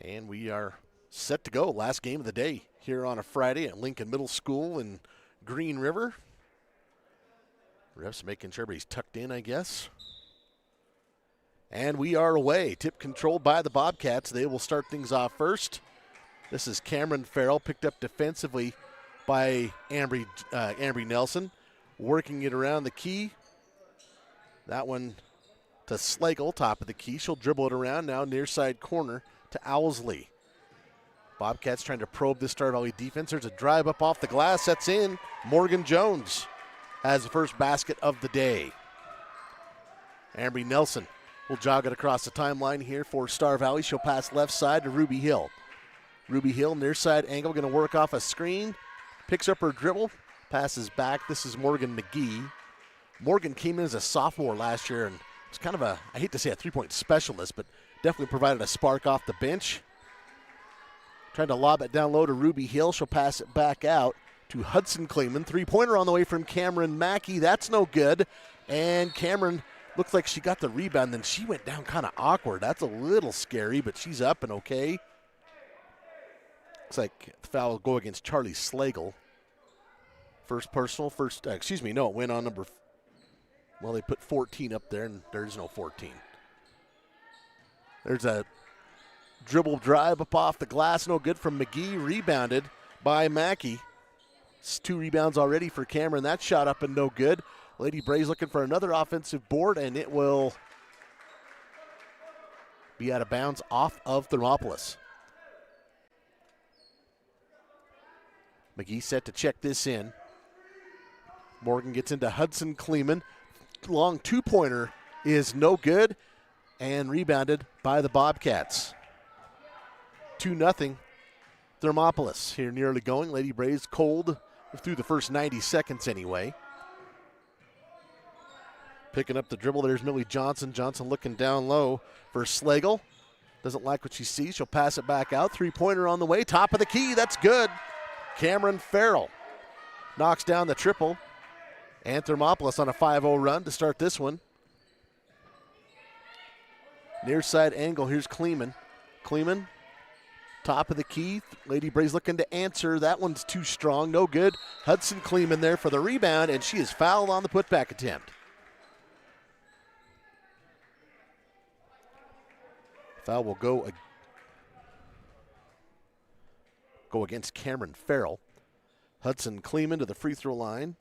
And we are set to go. Last game of the day here on a Friday at Lincoln Middle School in Green River. Refs making sure everybody's tucked in, I guess. And we are away. Tip controlled by the Bobcats. They will start things off first. This is Cameron Farrell, picked up defensively by Ambry Nelson. Working it around the key. That one to Slagle, top of the key. She'll dribble it around now, near side corner to Owsley. Bobcats trying to probe this Star Valley defense. There's a drive up off the glass. That's in. Morgan Jones has the first basket of the day. Ambry Nelson will jog it across the timeline here for Star Valley. She'll pass left side to Ruby Hill. Ruby Hill, near side angle, going to work off a screen. Picks up her dribble, passes back. This is Morgan McGee. Morgan came in as a sophomore last year and was kind of I hate to say a three-point specialist, but definitely provided a spark off the bench. Trying to lob it down low to Ruby Hill. She'll pass it back out to Hudson Kleeman. Three-pointer on the way from Cameron Mackey. That's no good. And Cameron looked like she got the rebound, then she went down kind of awkward. That's a little scary, but she's up and okay. Looks like the foul will go against Charlie Slagle. First personal, it went on number, well, they put 14 up there, and there's no 14. There's a dribble drive up off the glass, no good from McGee, rebounded by Mackey. It's 2 rebounds already for Cameron. That shot up and no good. Lady Braves looking for another offensive board, and it will be out of bounds off of Thermopolis. McGee set to check this in. Morgan gets into Hudson Kleeman. Long two-pointer is no good and rebounded by the Bobcats. 2-0 Thermopolis here nearly going. Lady Braves cold through the first 90 seconds anyway. Picking up the dribble, there's Millie Johnson. Johnson looking down low for Slagle. Doesn't like what she sees. She'll pass it back out. Three-pointer on the way. Top of the key. That's good. Cameron Farrell knocks down the triple. And Thermopolis on a 5-0 run to start this one. Near side angle. Here's Kleeman. Kleeman, top of the key. Lady Braves looking to answer. That one's too strong. No good. Hudson Kleeman there for the rebound, and she is fouled on the putback attempt. Foul will go against Cameron Farrell. Hudson Kleeman to the free throw line.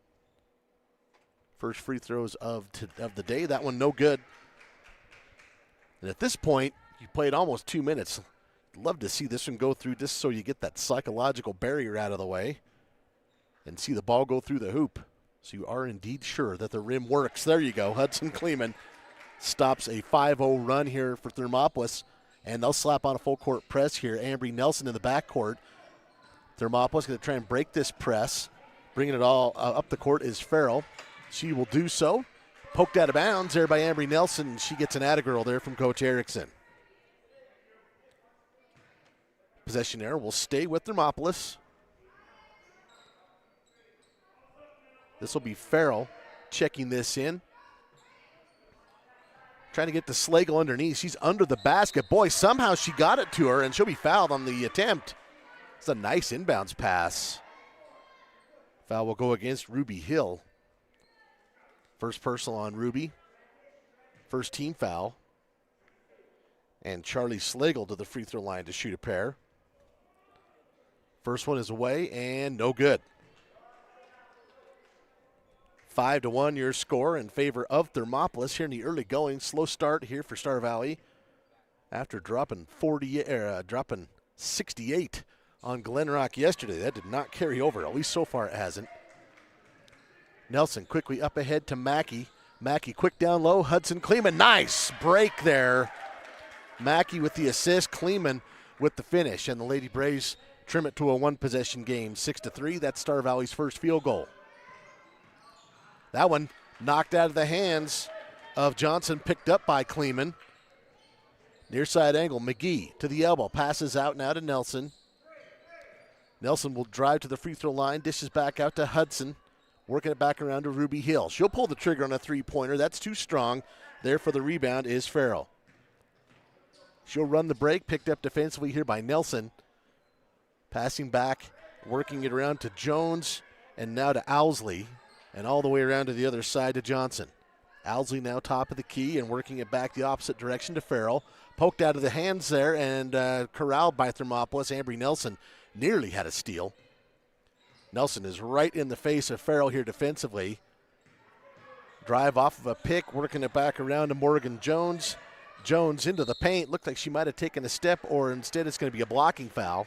First free throws of the day. That one no good. And at this point, you played almost 2 minutes. Love to see this one go through just so you get that psychological barrier out of the way and see the ball go through the hoop. So you are indeed sure that the rim works. There you go. Hudson Kleeman stops a 5-0 run here for Thermopolis, and they'll slap on a full court press here. Ambry Nelson in the backcourt. Thermopolis going to try and break this press. Bringing it all up the court is Farrell. She will do so. Poked out of bounds there by Ambry Nelson. She gets an atta-girl there from Coach Erickson. Possession error will stay with Thermopolis. This will be Farrell checking this in. Trying to get to Slagle underneath. She's under the basket. Boy, somehow she got it to her, and she'll be fouled on the attempt. It's a nice inbounds pass. Foul will go against Ruby Hill. First personal on Ruby. First team foul. And Charlie Slagle to the free throw line to shoot a pair. First one is away and no good. 5-1 your score in favor of Thermopolis here in the early going. Slow start here for Star Valley after dropping 68 on Glen Rock yesterday. That did not carry over, at least so far it hasn't. Nelson quickly up ahead to Mackey. Mackey quick down low. Hudson Kleeman. Nice break there. Mackey with the assist. Kleeman with the finish. And the Lady Braves trim it to a one-possession game. 6-3. That's Star Valley's first field goal. That one knocked out of the hands of Johnson. Picked up by Kleeman. Near side angle. McGee to the elbow. Passes out now to Nelson. Nelson will drive to the free throw line. Dishes back out to Hudson. Working it back around to Ruby Hill. She'll pull the trigger on a three-pointer. That's too strong. There for the rebound is Farrell. She'll run the break, picked up defensively here by Nelson. Passing back, working it around to Jones, and now to Owsley, and all the way around to the other side to Johnson. Owsley now top of the key and working it back the opposite direction to Farrell. Poked out of the hands there and corralled by Thermopolis. Ambry Nelson nearly had a steal. Nelson is right in the face of Farrell here defensively. Drive off of a pick, working it back around to Morgan Jones. Jones into the paint. Looked like she might have taken a step, or instead it's going to be a blocking foul.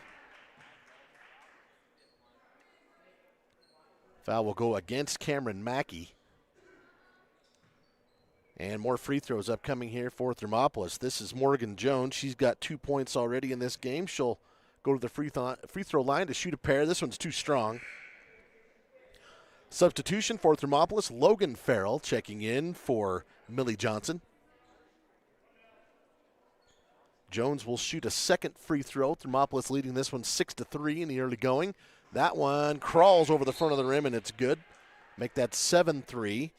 Foul will go against Cameron Mackey. And more free throws upcoming here for Thermopolis. This is Morgan Jones. She's got 2 points already in this game. She'll go to the free throw line to shoot a pair. This one's too strong. Substitution for Thermopolis, Logan Farrell checking in for Millie Johnson. Jones will shoot a second free throw. Thermopolis leading this one 6-3 in the early going. That one crawls over the front of the rim, and it's good. Make that 7-3.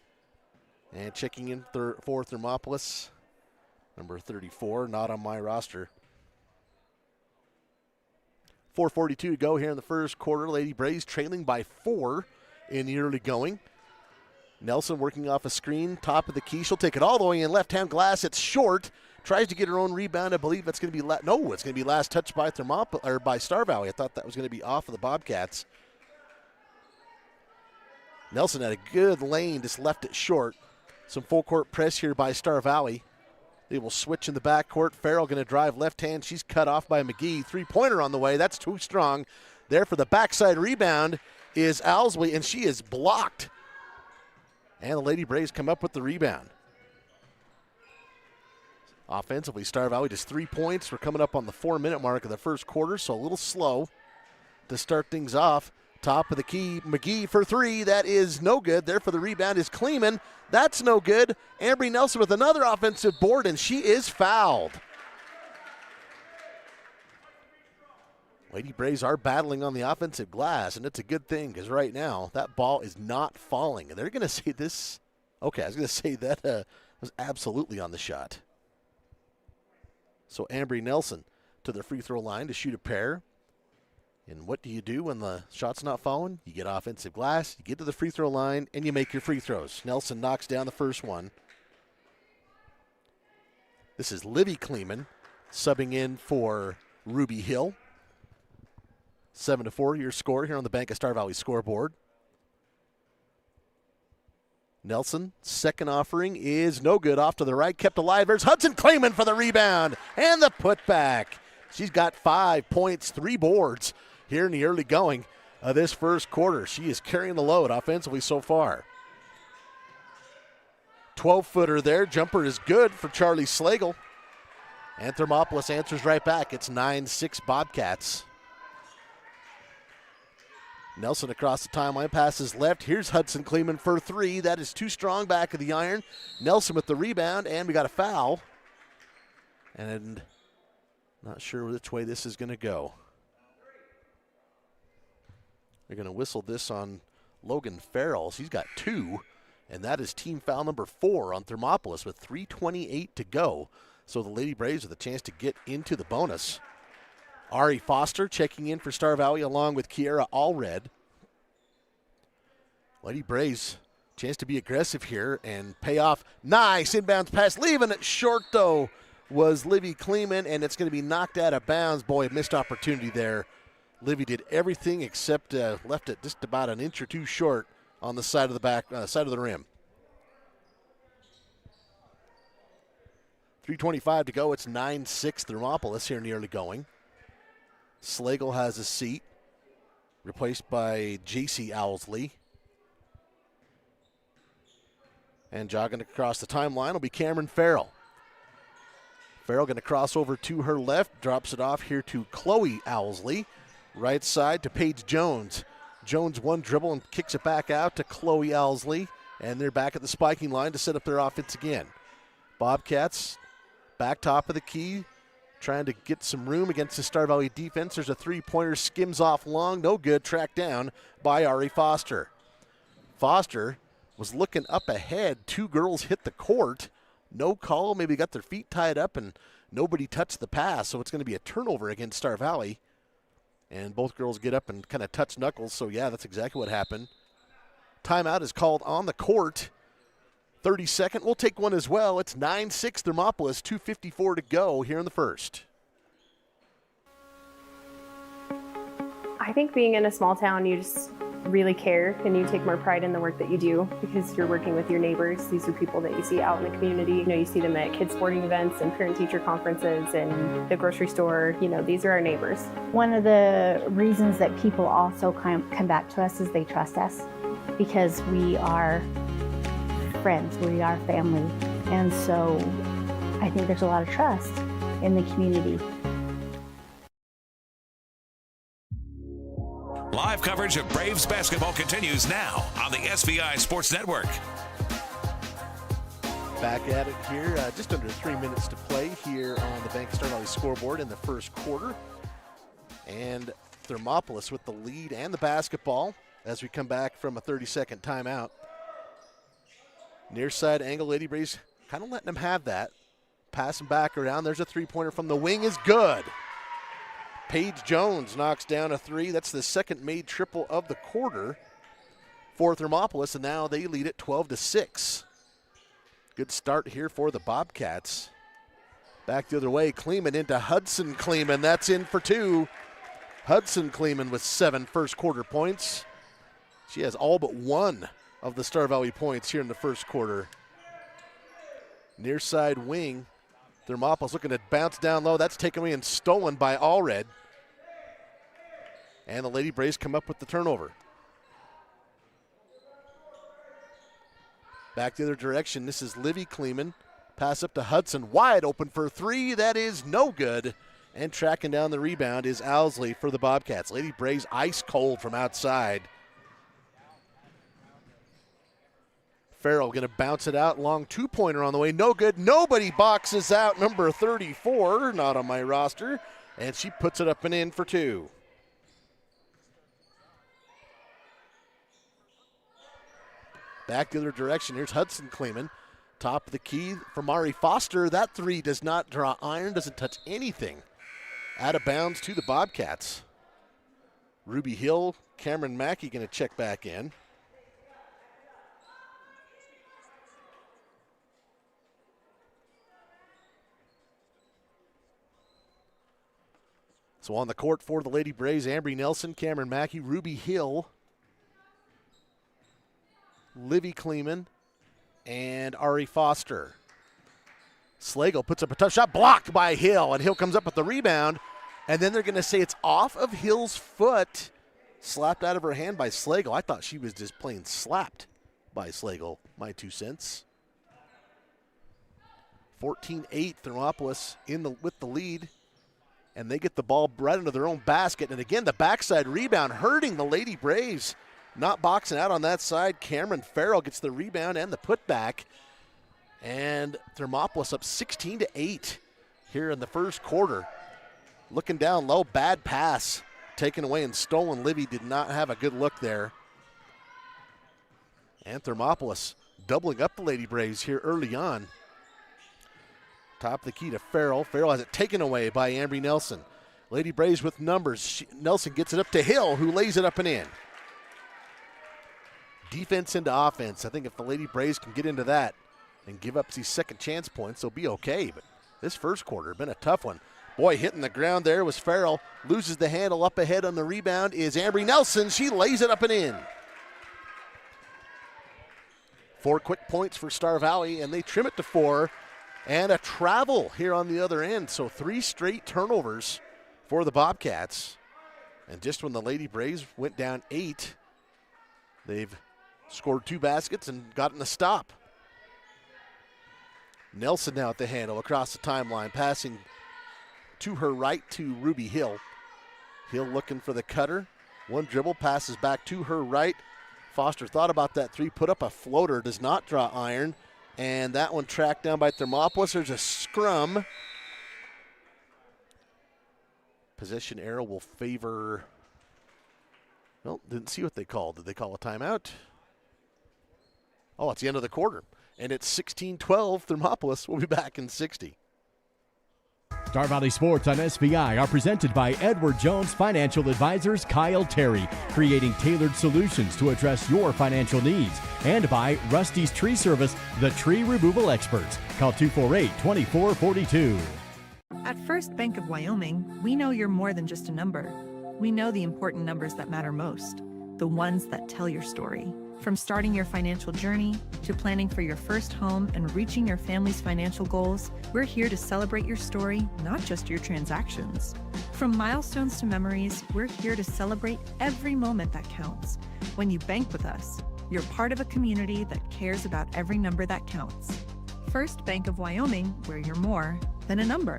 And checking in for Thermopolis, number 34, not on my roster. 4:42 to go here in the first quarter. Lady Braves trailing by 4 in the early going. Nelson working off a screen, top of the key. She'll take it all the way in left-hand glass. It's short. Tries to get her own rebound. I believe that's going to be it's going to be last touch by by Star Valley. I thought that was going to be off of the Bobcats. Nelson had a good lane, just left it short. Some full court press here by Star Valley. They will switch in the backcourt. Farrell going to drive left hand. She's cut off by McGee. Three-pointer on the way. That's too strong. There for the backside rebound is Owsley, and she is blocked. And the Lady Braves come up with the rebound. Offensively, Star Valley just 3 points. We're coming up on the 4-minute mark of the first quarter, so a little slow to start things off. Top of the key, McGee for 3. That is no good. There for the rebound is Kleeman. That's no good. Ambry Nelson with another offensive board, and she is fouled. Lady Braves are battling on the offensive glass, and it's a good thing because right now that ball is not falling. And they're going to say this. Okay, I was going to say that was absolutely on the shot. So Ambry Nelson to the free throw line to shoot a pair. And what do you do when the shot's not falling? You get offensive glass, you get to the free throw line, and you make your free throws. Nelson knocks down the first one. This is Livy Kleeman subbing in for Ruby Hill. 7-4 your score here on the Bank of Star Valley scoreboard. Nelson, second offering is no good. Off to the right, kept alive. There's Hudson Kleeman for the rebound and the putback. She's got 5 points, 3 boards here in the early going of this first quarter. She is carrying the load offensively so far. 12-footer there. Jumper is good for Charlie Slagle. And Thermopolis answers right back. It's 9-6 Bobcats. Nelson across the timeline, passes left. Here's Hudson Kleeman for 3. That is too strong, back of the iron. Nelson with the rebound, and we got a foul. And not sure which way this is going to go. They're going to whistle this on Logan Farrell. He's got 2, and that is team foul number 4 on Thermopolis with 3:28 to go. So the Lady Braves with a chance to get into the bonus. Ari Foster checking in for Star Valley along with Kiera Allred. Lady Braves, chance to be aggressive here and pay off. Nice inbounds pass, leaving it short though was Livy Kleeman, and it's going to be knocked out of bounds. Boy, missed opportunity there. Livy did everything except left it just about an inch or two short on the side of the back side of the rim. 3:25 to go. It's 9-6 Thermopolis here in the early going. Slagle has a seat, replaced by J.C. Owsley. And jogging across the timeline will be Cameron Farrell. Farrell going to cross over to her left, drops it off here to Chloe Owsley. Right side to Paige Jones. Jones one dribble and kicks it back out to Chloe Owsley. And they're back at the spiking line to set up their offense again. Bobcats back top of the key, trying to get some room against the Star Valley defense. There's a three-pointer, skims off long, no good, tracked down by Ari Foster. Foster was looking up ahead. 2 girls hit the court. no call. Maybe got their feet tied up and nobody touched the pass, so it's going to be a turnover against Star Valley. And both girls get up and kind of touch knuckles, so yeah, that's exactly what happened. Timeout is called on the court. 32nd, we'll take one as well. It's 9-6 Thermopolis, 2:54 to go here in the first. I think being in a small town, you just really care and you take more pride in the work that you do because you're working with your neighbors. These are people that you see out in the community. You know, you see them at kids' sporting events and parent-teacher conferences and the grocery store. You know, these are our neighbors. One of the reasons that people also come back to us is they trust us because we are friends, we are family. And so I think there's a lot of trust in the community. Live coverage of Braves basketball continues now on the SVI Sports Network. Back at it here, just under 3 minutes to play here on the Bank of Star Valley scoreboard in the first quarter. And Thermopolis with the lead and the basketball as we come back from a 30-second timeout. Near side angle, Lady Braves kind of letting them have that. Passing back around, there's a three-pointer from the wing, is good. Paige Jones knocks down a three. That's the second made triple of the quarter for Thermopolis, and now they lead it 12-6. Good start here for the Bobcats. Back the other way, Kleeman into Hudson Kleeman. That's in for two. Hudson Kleeman with 7 first quarter points. She has all but one of the Star Valley points here in the first quarter. Near side wing, Thermopolis looking to bounce down low. That's taken away and stolen by Allred. And the Lady Braves come up with the turnover. Back the other direction. This is Livy Kleeman. Pass up to Hudson. Wide open for three. That is no good. And tracking down the rebound is Owsley for the Bobcats. Lady Braves ice cold from outside. Farrell going to bounce it out. Long two-pointer on the way. No good. Nobody boxes out number 34. Not on my roster. And she puts it up and in for two. Back the other direction. Here's Hudson Kleeman. Top of the key for Mari Foster. That three does not draw iron. Doesn't touch anything. Out of bounds to the Bobcats. Ruby Hill, Cameron Mackey going to check back in. So on the court for the Lady Braves, Ambry Nelson, Cameron Mackey, Ruby Hill, Livy Kleeman, and Ari Foster. Slagle puts up a tough shot, blocked by Hill, and Hill comes up with the rebound, and then they're going to say it's off of Hill's foot, slapped out of her hand by Slagle. I thought she was just plain slapped by Slagle, my 2 cents. 14-8, Thermopolis with the lead. And they get the ball right into their own basket. And again, the backside rebound hurting the Lady Braves. Not boxing out on that side. Cameron Farrell gets the rebound and the putback. And Thermopolis up 16-8 here in the first quarter. Looking down low, bad pass taken away and stolen. Livy did not have a good look there. And Thermopolis doubling up the Lady Braves here early on. Top of the key to Farrell. Farrell has it taken away by Ambry Nelson. Lady Braves with numbers. Nelson gets it up to Hill, who lays it up and in. Defense into offense. I think if the Lady Braves can get into that and give up these second chance points, they'll be okay. But this first quarter been a tough one. Boy, hitting the ground there was Farrell. Loses the handle. Up ahead on the rebound is Ambry Nelson. She lays it up and in. 4 quick points for Star Valley, and they trim it to 4. And a travel here on the other end. So 3 straight turnovers for the Bobcats. And just when the Lady Braves went down 8, they've scored 2 baskets and gotten a stop. Nelson now at the handle across the timeline, passing to her right to Ruby Hill. Hill looking for the cutter. One dribble, passes back to her right. Foster thought about that 3, put up a floater, does not draw iron. And that one tracked down by Thermopolis. There's a scrum. Possession arrow will favor. Well, didn't see what they called. Did they call a timeout? Oh, it's the end of the quarter. And it's 16-12. Thermopolis will be back in 60. Star Valley Sports on SVI are presented by Edward Jones Financial Advisors Kyle Terry, creating tailored solutions to address your financial needs. And by Rusty's Tree Service, the tree removal experts. Call 248-2442. At First Bank of Wyoming, we know you're more than just a number. We know the important numbers that matter most, the ones that tell your story. From starting your financial journey to planning for your first home and reaching your family's financial goals, we're here to celebrate your story, not just your transactions. From milestones to memories, we're here to celebrate every moment that counts. When you bank with us, you're part of a community that cares about every number that counts. First Bank of Wyoming, where you're more than a number.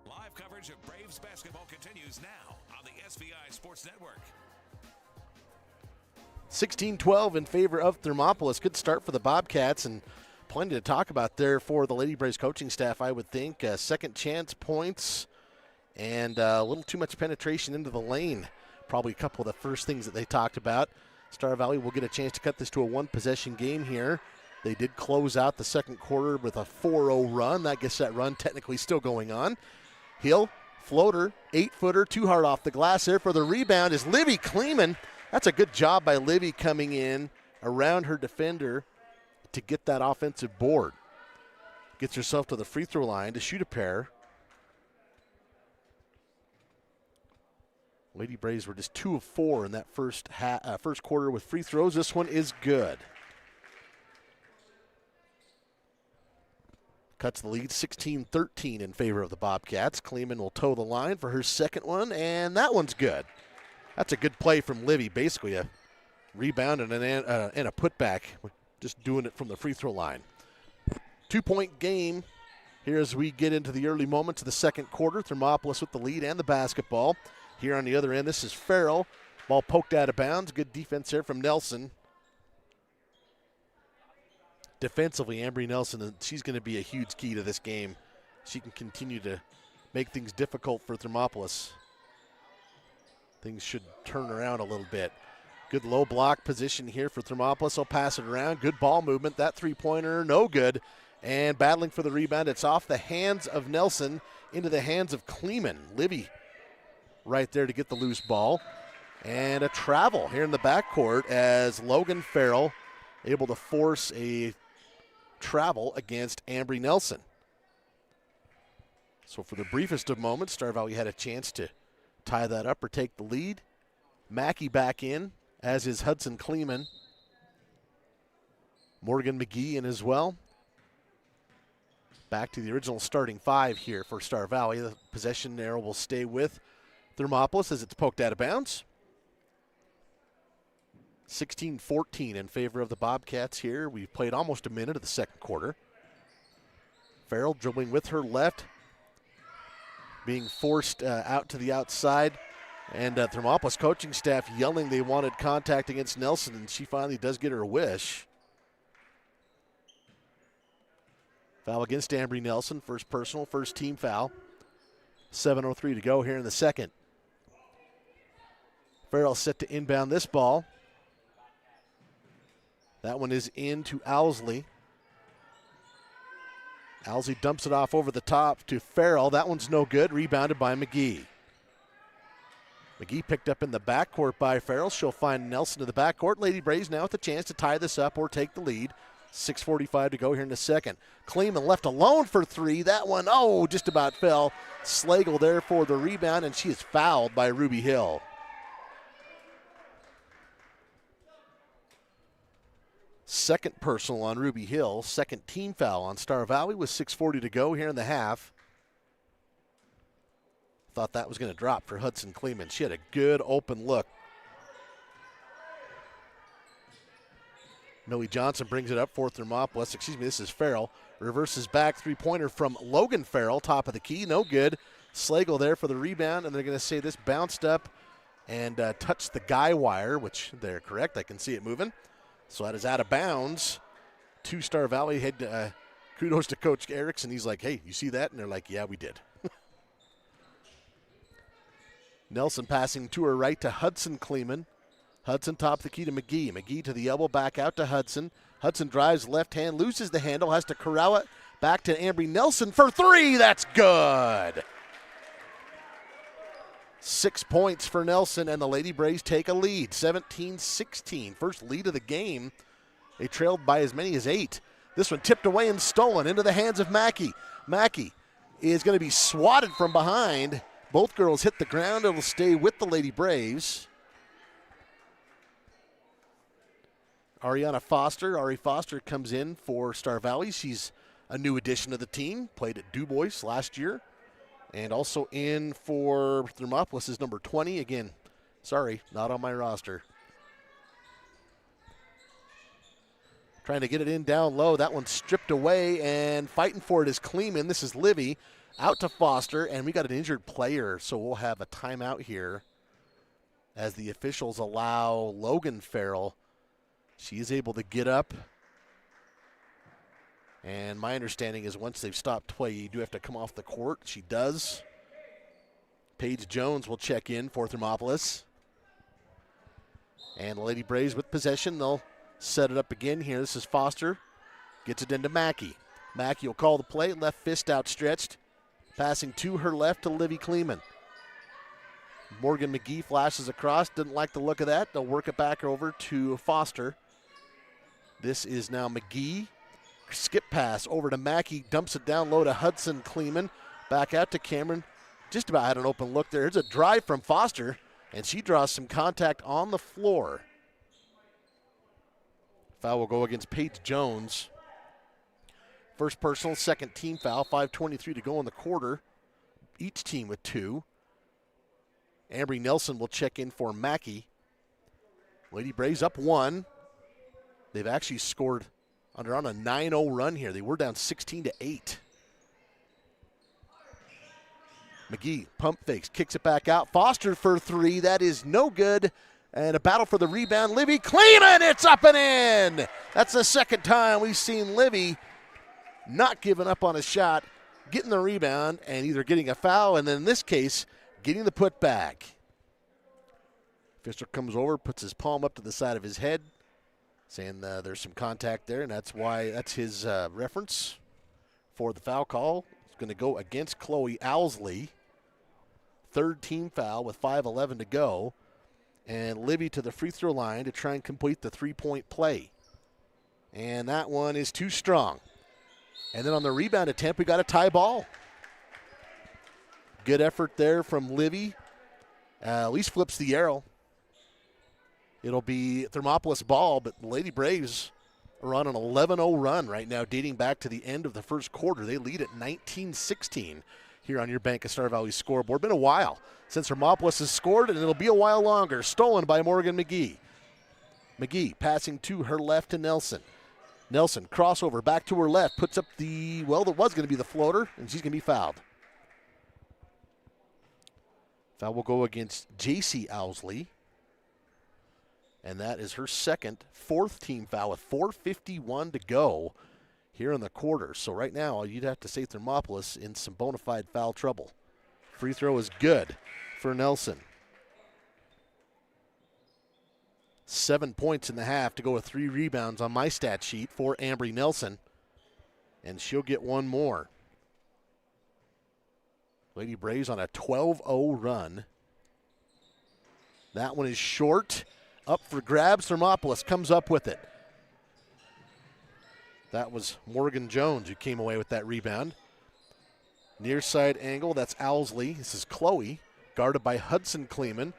Live coverage of Braves basketball continues now on the SVI Sports Network. 16-12 in favor of Thermopolis. Good start for the Bobcats, and plenty to talk about there for the Lady Braves coaching staff, I would think. Second chance points and a little too much penetration into the lane. Probably a couple of the first things that they talked about. Star Valley will get a chance to cut this to a one-possession game here. They did close out the second quarter with a 4-0 run. I guess that run technically still going on. Hill, floater, 8-footer, too hard off the glass there. For the rebound is Livy Kleeman. That's a good job by Livy coming in around her defender to get that offensive board. Gets herself to the free throw line to shoot a pair. Lady Braves were just 2 of 4 in that first quarter with free throws. This one is good. Cuts the lead 16-13 in favor of the Bobcats. Kleeman will toe the line for her second one, and that one's good. That's a good play from Livy. Basically a rebound and a putback, just doing it from the free throw line. 2-point game here as we get into the early moments of the second quarter. Thermopolis with the lead and the basketball. Here on the other end, this is Farrell. Ball poked out of bounds. Good defense there from Nelson. Defensively, Ambry Nelson, she's going to be a huge key to this game. She can continue to make things difficult for Thermopolis. Things should turn around a little bit. Good low block position here for Thermopolis. They'll pass it around. Good ball movement. That three-pointer, no good. And battling for the rebound. It's off the hands of Nelson into the hands of Kleeman. Livy right there to get the loose ball. And a travel here in the backcourt as Logan Farrell able to force a travel against Ambry Nelson. So for the briefest of moments, Star Valley had a chance to tie that up or take the lead. Mackey back in, as is Hudson Kleeman. Morgan McGee in as well. Back to the original starting five here for Star Valley. The possession arrow will stay with Thermopolis as it's poked out of bounds. 16-14 in favor of the Bobcats here. We've played almost a minute of the second quarter. Farrell dribbling with her left, being forced out to the outside. And Thermopolis coaching staff yelling they wanted contact against Nelson, and she finally does get her wish. Foul against Ambry Nelson, first personal, first team foul. 7:03 to go here in the second. Farrell set to inbound this ball. That one is in to Owsley. Owsley dumps it off over the top to Farrell. That one's no good, rebounded by McGee. McGee picked up in the backcourt by Farrell. She'll find Nelson to the backcourt. Lady Braves now with the chance to tie this up or take the lead. 6:45 to go here in the second. Kleeman left alone for three. That one, just about fell. Slagle there for the rebound, and she is fouled by Ruby Hill. Second personal on Ruby Hill. Second team foul on Star Valley with 6:40 to go here in the half. Thought that was going to drop for Hudson Kleeman. She had a good open look. Millie Johnson brings it up for Thermopolis. This is Farrell. Reverses back, three-pointer from Logan Farrell, top of the key, no good. Slagle there for the rebound, and they're going to say this bounced up and touched the guy wire, which they're correct. I can see it moving. So that is out of bounds. To Star Valley head. Kudos to Coach Erickson. He's like, hey, you see that? And they're like, yeah, we did. Nelson passing to her right to Hudson Kleeman. Hudson top the key to McGee. McGee to the elbow, back out to Hudson. Hudson drives left hand, loses the handle, has to corral it. Back to Ambry Nelson for three. That's good. 6 points for Nelson, and the Lady Braves take a lead, 17-16. First lead of the game. They trailed by as many as 8. This one tipped away and stolen into the hands of Mackey. Mackey is going to be swatted from behind. Both girls hit the ground. It'll stay with the Lady Braves. Ari Foster comes in for Star Valley. She's a new addition to the team. Played at DuBois last year. And also in for Thermopolis is number 20. Again, sorry, not on my roster. Trying to get it in down low. That one's stripped away, and fighting for it is Kleeman. This is Livy. Out to Foster, and we got an injured player, so we'll have a timeout here as the officials allow Logan Farrell. She is able to get up. And my understanding is once they've stopped play, you do have to come off the court. She does. Paige Jones will check in for Thermopolis. And the Lady Braves with possession. They'll set it up again here. This is Foster. Gets it into Mackey. Mackey will call the play. Left fist outstretched. Passing to her left to Livy Kleeman. Morgan McGee flashes across. Didn't like the look of that. They'll work it back over to Foster. This is now McGee. Skip pass over to Mackey. Dumps it down low to Hudson Kleeman. Back out to Cameron. Just about had an open look there. Here's a drive from Foster, and she draws some contact on the floor. Foul will go against Paige Jones. First personal, second team foul. 5:23 to go in the quarter. Each team with 2. Ambry Nelson will check in for Mackey. Lady Braves up 1. They've actually scored on a 9-0 run here. They were down 16-8. McGee pump fakes, kicks it back out. Foster for 3. That is no good. And a battle for the rebound. Livy Kleeman, it's up and in. That's the second time we've seen Livy not giving up on a shot, getting the rebound, and either getting a foul, and then in this case, getting the putback. Fisher comes over, puts his palm up to the side of his head, saying there's some contact there, and that's his reference for the foul call. It's going to go against Chloe Owsley. Third team foul with 5:11 to go. And Livy to the free throw line to try and complete the 3-point play. And that one is too strong. And then on the rebound attempt, we got a tie ball. Good effort there from Livy. At least flips the arrow. It'll be Thermopolis ball, but the Lady Braves are on an 11-0 run right now, dating back to the end of the first quarter. They lead at 19-16 here on your Bank of Star Valley scoreboard. Been a while since Thermopolis has scored, and it'll be a while longer. Stolen by Morgan McGee. McGee passing to her left to Nelson. Nelson, crossover, back to her left, puts up that was going to be the floater, and she's going to be fouled. Foul will go against J.C. Owsley. And that is her second, fourth team foul with 4:51 to go here in the quarter. So right now, you'd have to say Thermopolis in some bona fide foul trouble. Free throw is good for Nelson. 7 points in the half to go with 3 rebounds on my stat sheet for Ambry Nelson. And she'll get one more. Lady Braves on a 12-0 run. That one is short. Up for grabs. Thermopolis comes up with it. That was Morgan Jones who came away with that rebound. Near side angle, that's Owsley. This is Chloe, guarded by Hudson Kleeman.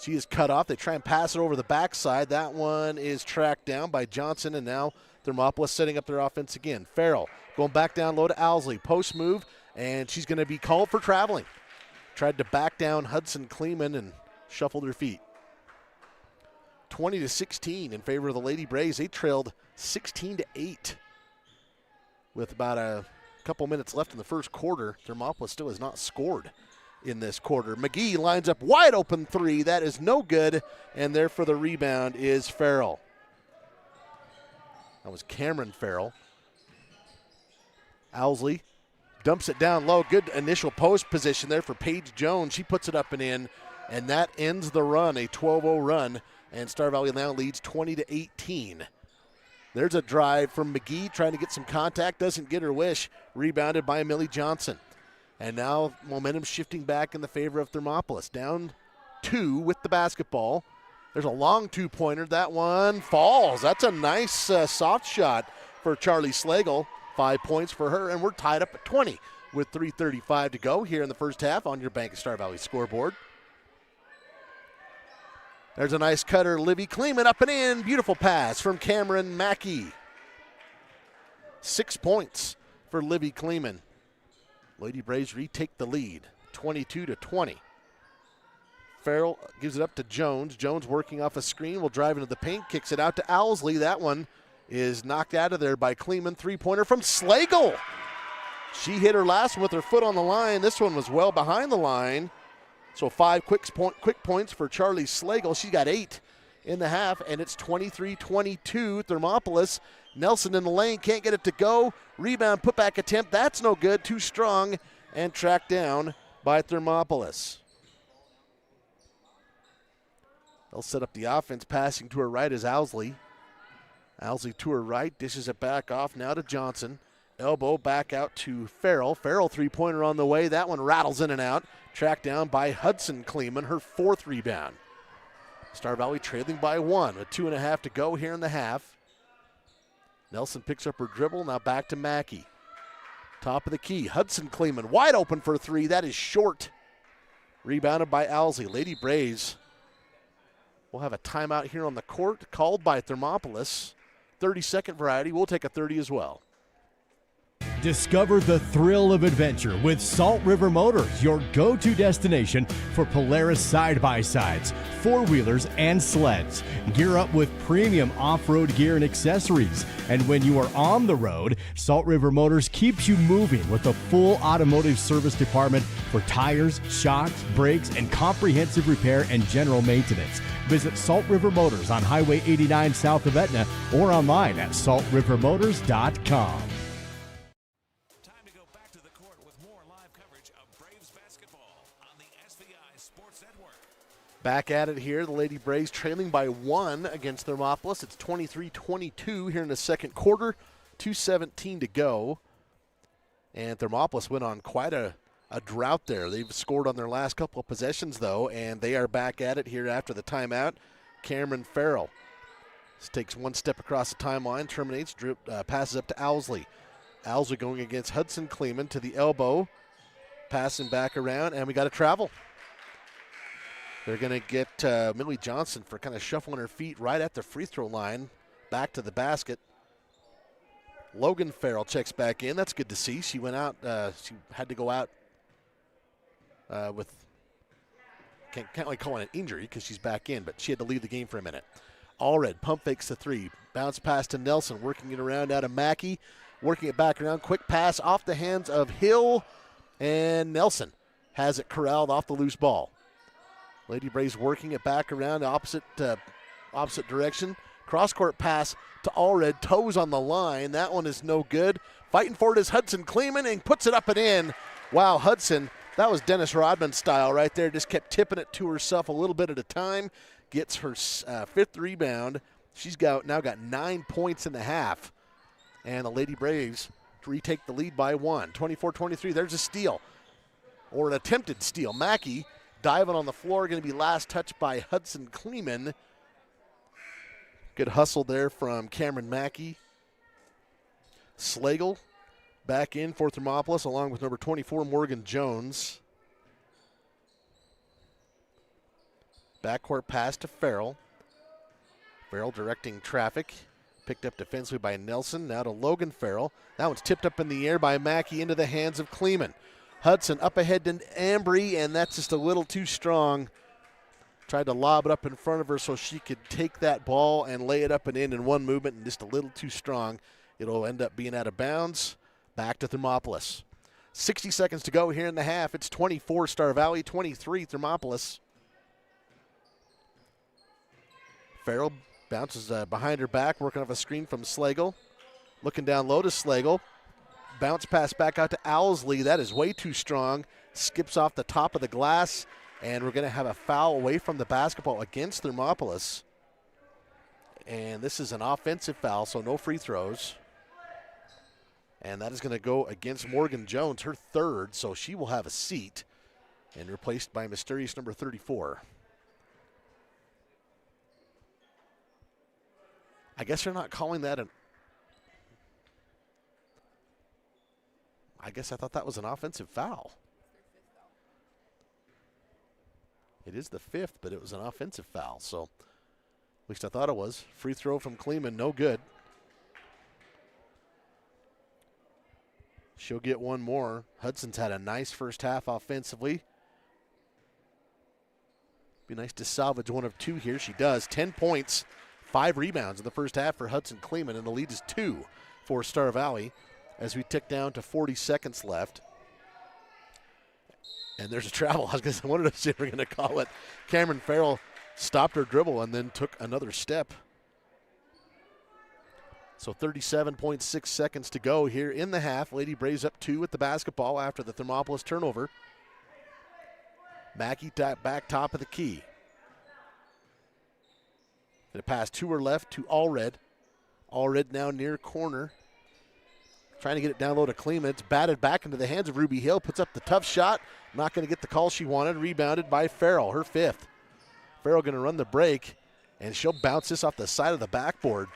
She is cut off. They try and pass it over the backside. That one is tracked down by Johnson, and now Thermopolis setting up their offense again. Farrell going back down low to Owsley. Post move, and she's going to be called for traveling. Tried to back down Hudson Kleeman and shuffled her feet. 20-16 in favor of the Lady Braves. They trailed 16-8 with about a couple minutes left in the first quarter. Thermopolis still has not scored in this quarter. McGee lines up wide open 3. That is no good, and there for the rebound is Farrell. That was Cameron Farrell. Owsley dumps it down low. Good initial post position there for Paige Jones. She puts it up and in. And that ends the run, a 12-0 run, and Star Valley now leads 20-18. There's a drive from McGee trying to get some contact, doesn't get her wish, rebounded by Millie Johnson. And now momentum shifting back in the favor of Thermopolis. Down 2 with the basketball. There's a long two-pointer. That one falls. That's a nice soft shot for Charlie Slagle. 5 points for her, and we're tied up at 20 with 3:35 to go here in the first half on your Bank of Star Valley scoreboard. There's a nice cutter. Livy Kleeman up and in. Beautiful pass from Cameron Mackey. 6 points for Livy Kleeman. Lady Braves retake the lead, 22-20. Farrell gives it up to Jones. Jones working off a screen, will drive into the paint, kicks it out to Owlsley. That one is knocked out of there by Kleeman. Three-pointer from Slagle. She hit her last one with her foot on the line. This one was well behind the line. So 5 quick points for Charlie Slagle. She got 8 in the half, and it's 23-22 Thermopolis. Nelson in the lane, can't get it to go. Rebound, putback attempt, that's no good, too strong, and tracked down by Thermopolis. They'll set up the offense, passing to her right is Owlsley. Owlsley to her right, dishes it back off now to Johnson. Elbow back out to Farrell. Farrell three-pointer on the way. That one rattles in and out. Tracked down by Hudson Kleeman, her 4th rebound. Star Valley trailing by 1 with 2.5 to go here in the half. Nelson picks up her dribble, now back to Mackey. Top of the key, Hudson Kleeman wide open for 3. That is short. Rebounded by Owlsley. Lady Braves will have a timeout here on the court called by Thermopolis. 30-second variety. We'll take a 30 as well. Discover the thrill of adventure with Salt River Motors, your go-to destination for Polaris side-by-sides, four-wheelers, and sleds. Gear up with premium off-road gear and accessories. And when you are on the road, Salt River Motors keeps you moving with a full automotive service department for tires, shocks, brakes, and comprehensive repair and general maintenance. Visit Salt River Motors on Highway 89 south of Etna or online at saltrivermotors.com. Back at it here, the Lady Braves trailing by 1 against Thermopolis. It's 23-22 here in the second quarter, 2:17 to go. And Thermopolis went on quite a drought there. They've scored on their last couple of possessions, though, and they are back at it here after the timeout. Cameron Farrell takes one step across the timeline, terminates, passes up to Owlsley. Owlsley going against Hudson Kleeman to the elbow, passing back around, and we got to travel. They're going to get Millie Johnson for kind of shuffling her feet right at the free throw line, back to the basket. Logan Farrell checks back in. That's good to see. She went out. She had to go out with, can't really call it an injury because she's back in, but she had to leave the game for a minute. Allred pump fakes the 3. Bounce pass to Nelson, working it around out of Mackey. Working it back around. Quick pass off the hands of Hill, and Nelson has it corralled off the loose ball. Lady Braves working it back around the opposite direction. Cross-court pass to Allred. Toes on the line. That one is no good. Fighting for it is Hudson Kleeman and puts it up and in. Wow, Hudson, that was Dennis Rodman style right there. Just kept tipping it to herself a little bit at a time. Gets her 5th rebound. She's now got 9 points in the half. And the Lady Braves retake the lead by 1. 24-23. There's a steal, or an attempted steal. Mackey diving on the floor, going to be last touched by Hudson Kleeman. Good hustle there from Cameron Mackey. Slagle back in for Thermopolis along with number 24, Morgan Jones. Backcourt pass to Farrell. Farrell directing traffic. Picked up defensively by Nelson. Now to Logan Farrell. That one's tipped up in the air by Mackey into the hands of Kleeman. Hudson up ahead to Ambry, and that's just a little too strong. Tried to lob it up in front of her so she could take that ball and lay it up and in one movement, and just a little too strong. It'll end up being out of bounds. Back to Thermopolis. 60 seconds to go here in the half. It's 24 Star Valley, 23 Thermopolis. Farrell bounces behind her back, working off a screen from Slagle. Looking down low to Slagle. Bounce pass back out to Owlsley. That is way too strong. Skips off the top of the glass And we're going to have a foul away from the basketball against Thermopolis. And this is an offensive foul, so no free throws. And that is going to go against Morgan Jones, her third, so she will have a seat and replaced by mysterious number 34. I guess they're not calling that I guess I thought that was an offensive foul. It is the fifth, but it was an offensive foul, so at least I thought it was. Free throw from Kleeman, no good. She'll get one more. Hudson's had a nice first half offensively. Be nice to salvage one of two here. She does. 10 points, 5 rebounds in the first half for Hudson Kleeman, and the lead is 2 for Star Valley as we tick down to 40 seconds left. And there's a travel. I wanted to see if we're going to call it. Cameron Farrell stopped her dribble and then took another step. So 37.6 seconds to go here in the half. Lady Braves up 2 with the basketball after the Thermopolis turnover. Mackey back top of the key. Going to pass to her left to Allred. Allred now near corner. Trying to get it down low to Kleeman. It's batted back into the hands of Ruby Hill. Puts up the tough shot. Not going to get the call she wanted. Rebounded by Farrell, her 5th. Farrell going to run the break, and she'll bounce this off the side of the backboard.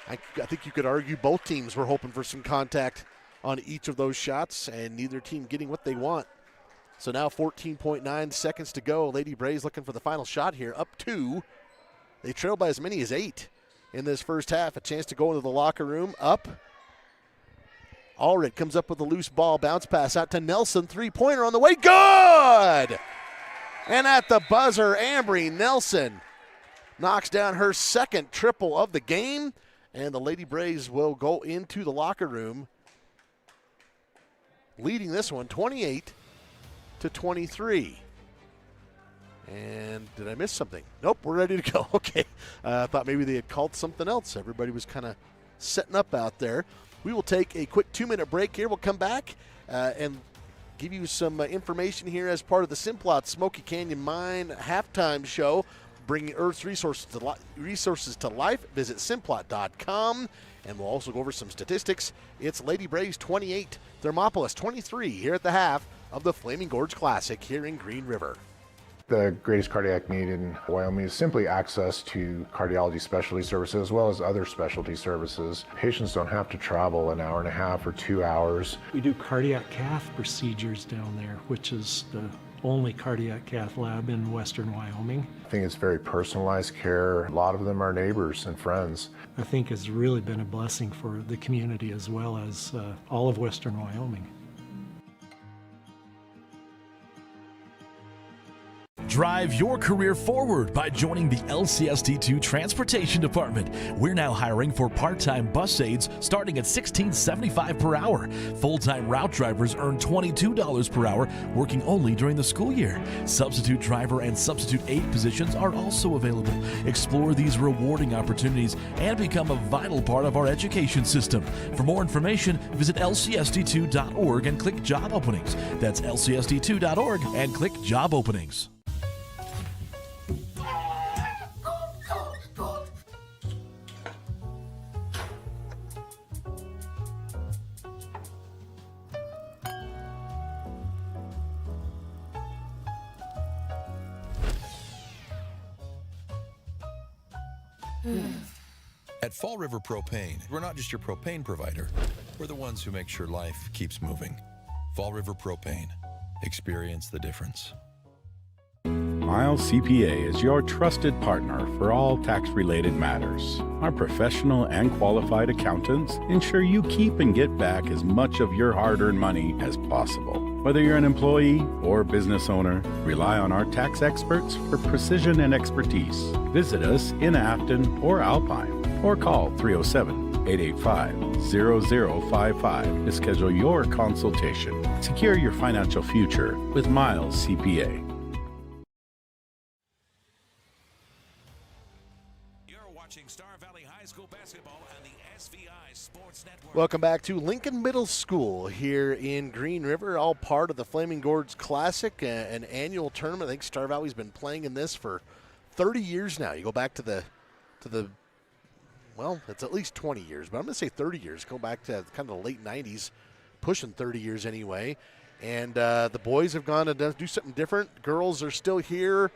I think you could argue both teams were hoping for some contact on each of those shots, and neither team getting what they want. So now 14.9 seconds to go. Lady Braves looking for the final shot here. Up 2. They trail by as many as 8 in this first half. A chance to go into the locker room. Up. Allred comes up with a loose ball. Bounce pass out to Nelson. Three-pointer on the way. Good! And at the buzzer, Ambry Nelson knocks down her second triple of the game. And the Lady Braves will go into the locker room leading this one 28-23. And did I miss something? Nope, we're ready to go. Okay. I thought maybe they had called something else. Everybody was kind of setting up out there. We will take a quick 2-minute break here. We'll come back and give you some information here as part of the Simplot Smoky Canyon Mine halftime show, bringing Earth's resources to life. Visit Simplot.com, and we'll also go over some statistics. It's Lady Braves 28, Thermopolis 23 here at the half of the Flaming Gorge Classic here in Green River. The greatest cardiac need in Wyoming is simply access to cardiology specialty services as well as other specialty services. Patients don't have to travel an hour and a half or 2 hours. We do cardiac cath procedures down there, which is the only cardiac cath lab in western Wyoming. I think it's very personalized care. A lot of them are neighbors and friends. I think it's really been a blessing for the community as well as all of western Wyoming. Drive your career forward by joining the LCSD2 Transportation Department. We're now hiring for part-time bus aides starting at $16.75 per hour. Full-time route drivers earn $22 per hour, working only during the school year. Substitute driver and substitute aide positions are also available. Explore these rewarding opportunities and become a vital part of our education system. For more information, visit lcsd2.org and click Job Openings. That's lcsd2.org and click Job Openings. At Fall River Propane, we're not just your propane provider. We're the ones who make sure life keeps moving. Fall River Propane. Experience the difference. Miles CPA is your trusted partner for all tax-related matters. Our professional and qualified accountants ensure you keep and get back as much of your hard-earned money as possible. Whether you're an employee or business owner, rely on our tax experts for precision and expertise. Visit us in Afton or Alpine, or call 307-885-0055 to schedule your consultation. Secure your financial future with Miles CPA. You're watching Star Valley High School school basketball on the SVI Sports Network. Welcome back to Lincoln Middle School here in Green River, all part of the Flaming Gorge Classic, an annual tournament. I think Star Valley's been playing in this for 30 years now. You go back to the well, it's at least 20 years, but I'm going to say 30 years. Go back to kind of the late 90s, pushing 30 years anyway. And the boys have gone to do something different. Girls are still here.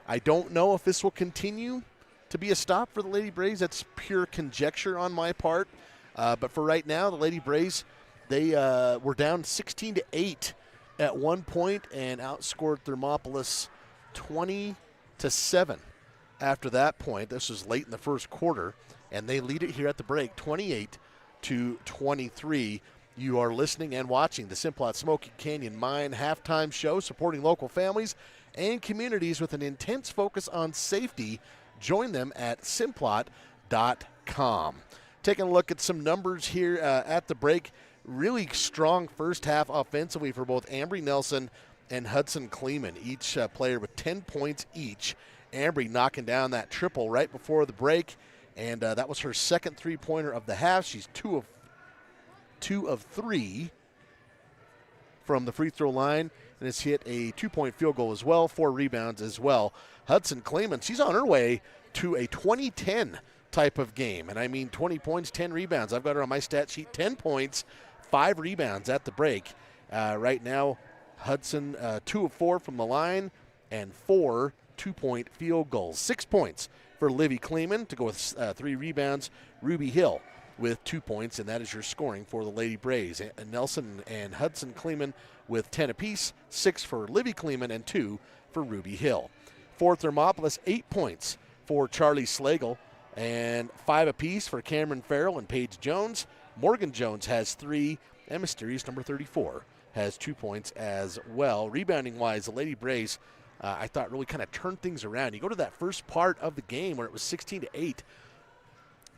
I don't know if this will continue to be a stop for the Lady Braves. That's pure conjecture on my part. But for right now, the Lady Braves, they were down 16-8 at one point and outscored Thermopolis 20-7 after that point. This was late in the first quarter, and they lead it here at the break 28-23. You are listening and watching the Simplot Smoky Canyon Mine halftime show, supporting local families and communities with an intense focus on safety. Join them at simplot.com. Taking a look at some numbers here at the break. Really strong first half offensively for both Ambry Nelson and Hudson Kleeman, each player with 10 points each. Ambry knocking down that triple right before the break, and that was her second three-pointer of the half. She's two of three from the free throw line, and has hit a 2-point field goal as well, 4 rebounds as well. Hudson Kleeman, she's on her way to a 2010 type of game, and I mean 20 points, 10 rebounds. I've got her on my stat sheet, 10 points, 5 rebounds at the break. Right now, Hudson 2 of 4 from the line and 4 2-point field goals. 6 points for Livy Kleeman to go with 3 rebounds. Ruby Hill with 2 points, and that is your scoring for the Lady Braves. Nelson and Hudson Kleeman with 10 apiece, 6 for Livy Kleeman and 2 for Ruby Hill. For Thermopolis, 8 points for Charlie Slagle and 5 apiece for Cameron Farrell and Paige Jones. Morgan Jones has 3, and Mysterious number 34 has 2 points as well. Rebounding-wise, the Lady Braves, I thought, really kind of turned things around. You go to that first part of the game where it was 16-8.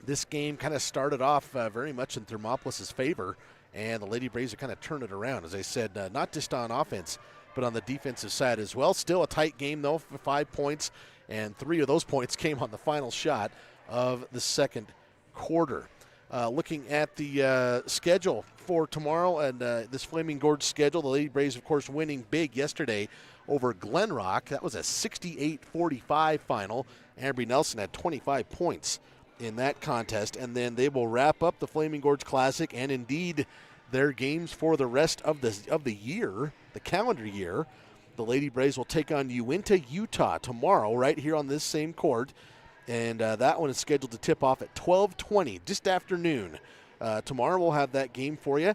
This game kind of started off very much in Thermopolis' favor, and the Lady Braves have kind of turned it around, as I said, not just on offense, but on the defensive side as well. Still a tight game, though, for 5 points, and 3 of those points came on the final shot of the second quarter. Looking at the schedule for tomorrow and this Flaming Gorge schedule, the Lady Braves, of course, winning big yesterday over Glen Rock. That was a 68-45 final. Ambry Nelson had 25 points in that contest, and then they will wrap up the Flaming Gorge Classic and indeed their games for the rest of the year, the calendar year. The Lady Braves will take on Uinta, Utah tomorrow right here on this same court, and that one is scheduled to tip off at 12:20, just after noon. Tomorrow we'll have that game for you,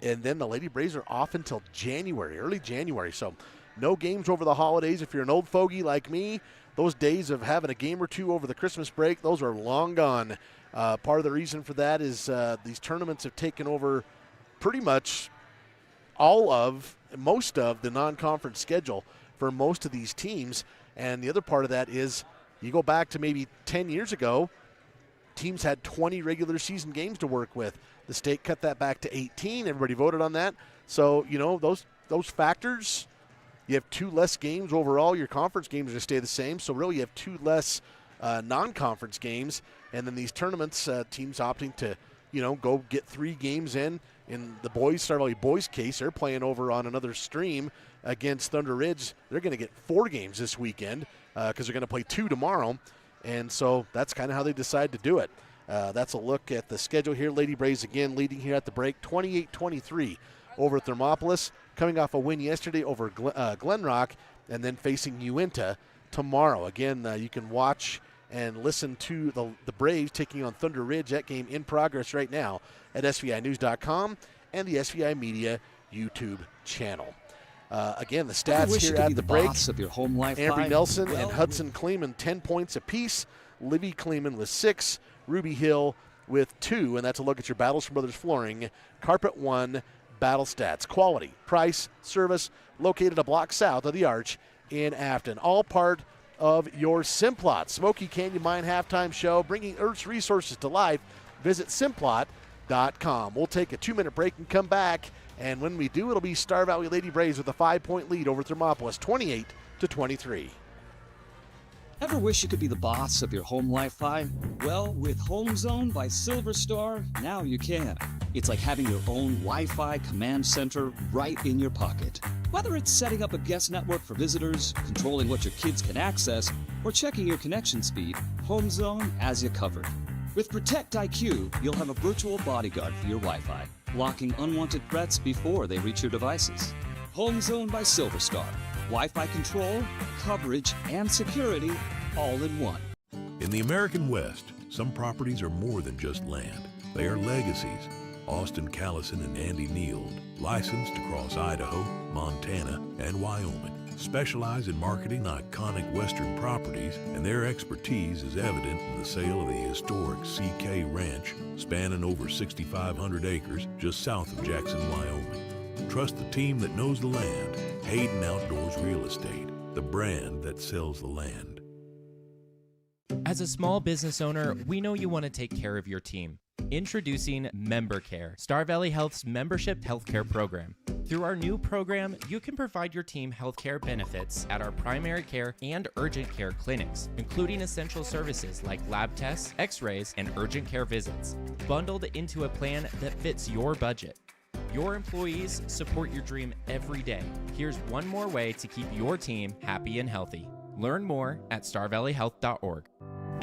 and then the Lady Braves are off until January, early January, so no games over the holidays. If you're an old fogey like me, those days of having a game or two over the Christmas break, those are long gone. Part of the reason for that is these tournaments have taken over pretty much most of the non-conference schedule for most of these teams. And the other part of that is you go back to maybe 10 years ago, teams had 20 regular season games to work with. The state cut that back to 18. Everybody voted on that. So, those factors, you have 2 less games overall. Your conference games are going to stay the same. So really you have 2 less non-conference games. And then these tournaments, teams opting to, go get 3 games in. In the boys, Star Valley boys case, they're playing over on another stream against Thunder Ridge. They're going to get 4 games this weekend because they're going to play 2 tomorrow. And so that's kind of how they decide to do it. That's a look at the schedule here. Lady Braves again leading here at the break, 28-23 over Thermopolis, coming off a win yesterday over Glen Rock, and then facing Uinta tomorrow. Again, you can watch and listen to the Braves taking on Thunder Ridge. That game in progress right now at SVInews.com and the SVI Media YouTube channel. Again, the stats here at the break. Ambry Nelson and Hudson Kleeman, 10 points apiece. Livy Kleeman with 6. Ruby Hill with 2. And that's a look at your Battles for Brothers Flooring Carpet 1 battle stats. Quality, price, service, located a block south of the Arch in Afton. All part of your Simplot Smoky Canyon Mine halftime show, bringing Earth's resources to life. Visit simplot.com. We'll take a 2-minute break and come back. And when we do, it'll be Star Valley Lady Braves with a 5-point lead over Thermopolis, 28-23. Ever wish you could be the boss of your home Wi-Fi? Well, with Home Zone by Silver Star, now you can. It's like having your own Wi-Fi command center right in your pocket. Whether it's setting up a guest network for visitors, controlling what your kids can access, or checking your connection speed, Home Zone has you covered. With Protect IQ, you'll have a virtual bodyguard for your Wi-Fi, blocking unwanted threats before they reach your devices. Home Zone by Silver Star. Wi-Fi control, coverage, and security all in one. In the American West, some properties are more than just land. They are legacies. Austin Callison and Andy Neild, licensed across Idaho, Montana, and Wyoming, specialize in marketing iconic Western properties, and their expertise is evident in the sale of the historic CK Ranch, spanning over 6,500 acres just south of Jackson, Wyoming. Trust the team that knows the land. Hayden Outdoors Real Estate, the brand that sells the land. As a small business owner, we know you want to take care of your team. Introducing Member Care, Star Valley Health's membership healthcare program. Through our new program, you can provide your team healthcare benefits at our primary care and urgent care clinics, including essential services like lab tests, x-rays, and urgent care visits, bundled into a plan that fits your budget. Your employees support your dream every day. Here's one more way to keep your team happy and healthy. Learn more at starvalleyhealth.org.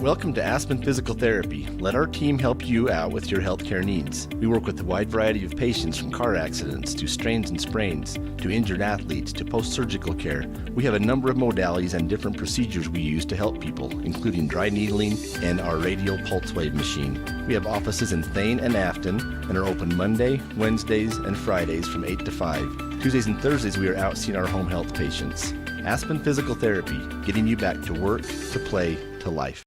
Welcome to Aspen Physical Therapy. Let our team help you out with your healthcare needs. We work with a wide variety of patients, from car accidents to strains and sprains to injured athletes to post-surgical care. We have a number of modalities and different procedures we use to help people, including dry needling and our radial pulse wave machine. We have offices in Thane and Afton and are open Monday, Wednesdays, and Fridays from 8 to 5. Tuesdays and Thursdays we are out seeing our home health patients. Aspen Physical Therapy, getting you back to work, to play, to life.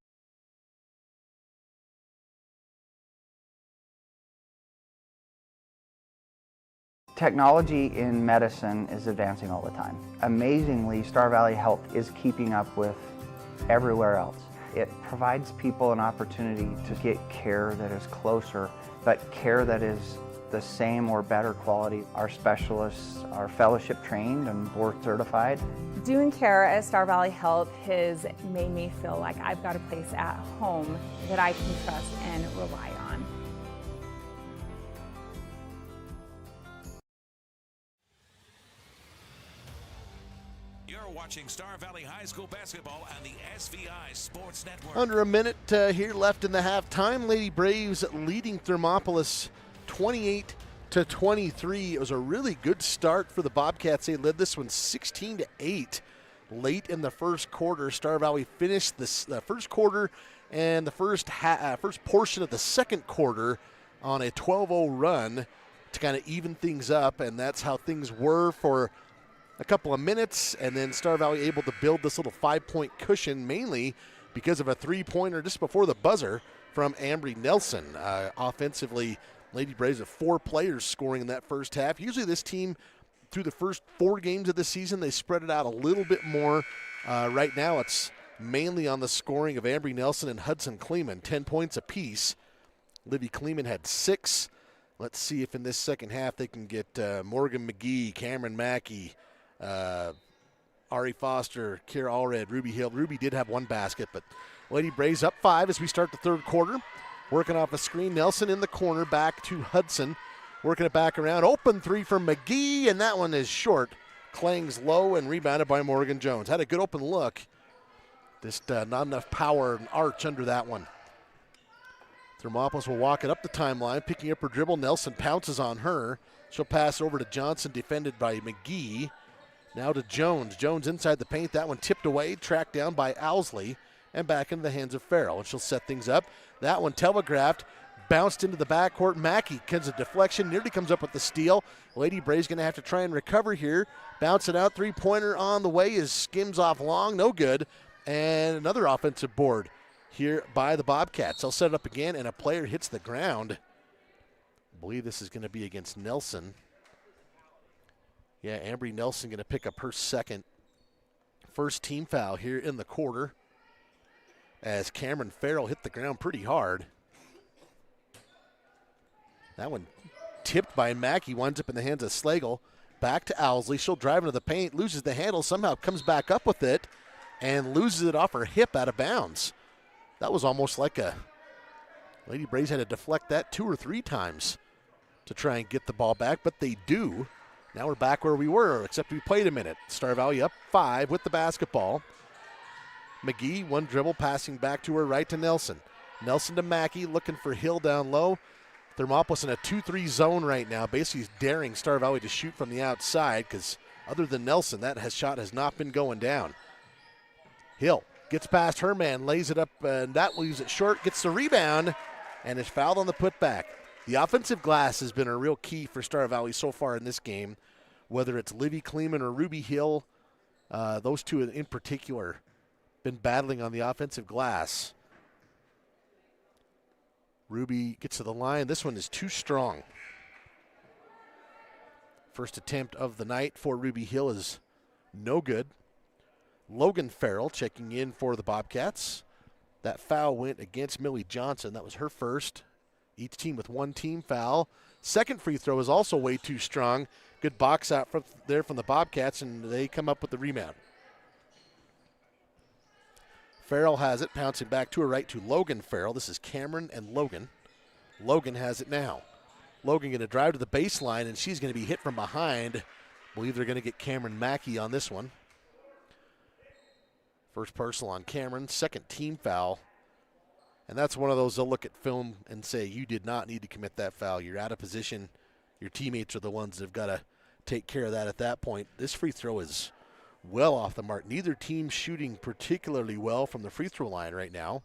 Technology in medicine is advancing all the time. Amazingly, Star Valley Health is keeping up with everywhere else. It provides people an opportunity to get care that is closer, but care that is the same or better quality. Our specialists are fellowship trained and board certified. Doing care at Star Valley Health has made me feel like I've got a place at home that I can trust and rely on. Watching Star Valley High School basketball on the SVI Sports Network. Under a minute here left in the halftime. Lady Braves leading Thermopolis 28-23. It was a really good start for the Bobcats. They led this one 16-8 late in the first quarter. Star Valley finished the first quarter and the first portion of the second quarter on a 12-0 run to kind of even things up, and that's how things were for a couple of minutes, and then Star Valley able to build this little 5-point cushion, mainly because of a three-pointer just before the buzzer from Ambry Nelson. Offensively, Lady Braves have 4 players scoring in that first half. Usually this team, through the first 4 games of the season, they spread it out a little bit more. Right now it's mainly on the scoring of Ambry Nelson and Hudson Kleeman, 10 points apiece. Livy Kleeman had 6. Let's see if in this second half they can get Morgan McGee, Cameron Mackey, Ari Foster, Kira Allred, Ruby Hill. Ruby did have 1 basket, but Lady Braves up 5 as we start the third quarter. Working off a screen, Nelson in the corner, back to Hudson. Working it back around, open 3 for McGee, and that one is short. Clangs low and rebounded by Morgan Jones. Had a good open look. Just not enough power and arch under that one. Thermopolis will walk it up the timeline, picking up her dribble. Nelson pounces on her. She'll pass over to Johnson, defended by McGee. Now to Jones. Jones inside the paint. That one tipped away, tracked down by Owsley, and back into the hands of Farrell. And she'll set things up. That one telegraphed, bounced into the backcourt. Mackey gets a deflection, nearly comes up with the steal. Lady Braves going to have to try and recover here. Bounce it out. Three-pointer on the way is skims off long. No good. And another offensive board here by the Bobcats. They'll set it up again, and a player hits the ground. I believe this is going to be against Nelson. Yeah, Ambry Nelson going to pick up her first team foul here in the quarter as Cameron Farrell hit the ground pretty hard. That one tipped by Mackey, winds up in the hands of Slagle. Back to Owsley. She'll drive into the paint, loses the handle, somehow comes back up with it. and loses it off her hip out of bounds. That was almost like Lady Braves had to deflect that 2 or 3 times to try and get the ball back, but they do. Now we're back where we were, except we played a minute. Star Valley up 5 with the basketball. McGee, one dribble, passing back to her right to Nelson. Nelson to Mackey, looking for Hill down low. Thermopolis in a 2-3 zone right now, basically daring Star Valley to shoot from the outside because other than Nelson, that shot has not been going down. Hill gets past her man, lays it up, and that leaves it short, gets the rebound, and is fouled on the putback. The offensive glass has been a real key for Star Valley so far in this game, whether it's Livy Kleeman or Ruby Hill. Those two in particular been battling on the offensive glass. Ruby gets to the line. This one is too strong. First attempt of the night for Ruby Hill is no good. Logan Farrell checking in for the Bobcats. That foul went against Millie Johnson. That was her first. Each team with one team foul. Second free throw is also way too strong. Good box out there from the Bobcats, and they come up with the rebound. Farrell has it, pouncing back to her right to Logan Farrell. This is Cameron and Logan. Logan has it now. Logan going to drive to the baseline, and she's going to be hit from behind. I believe they're going to get Cameron Mackey on this one. First personal on Cameron, second team foul. And that's one of those they'll look at film and say, you did not need to commit that foul. You're out of position. Your teammates are the ones that have got to take care of that at that point. This free throw is well off the mark. Neither team shooting particularly well from the free throw line right now.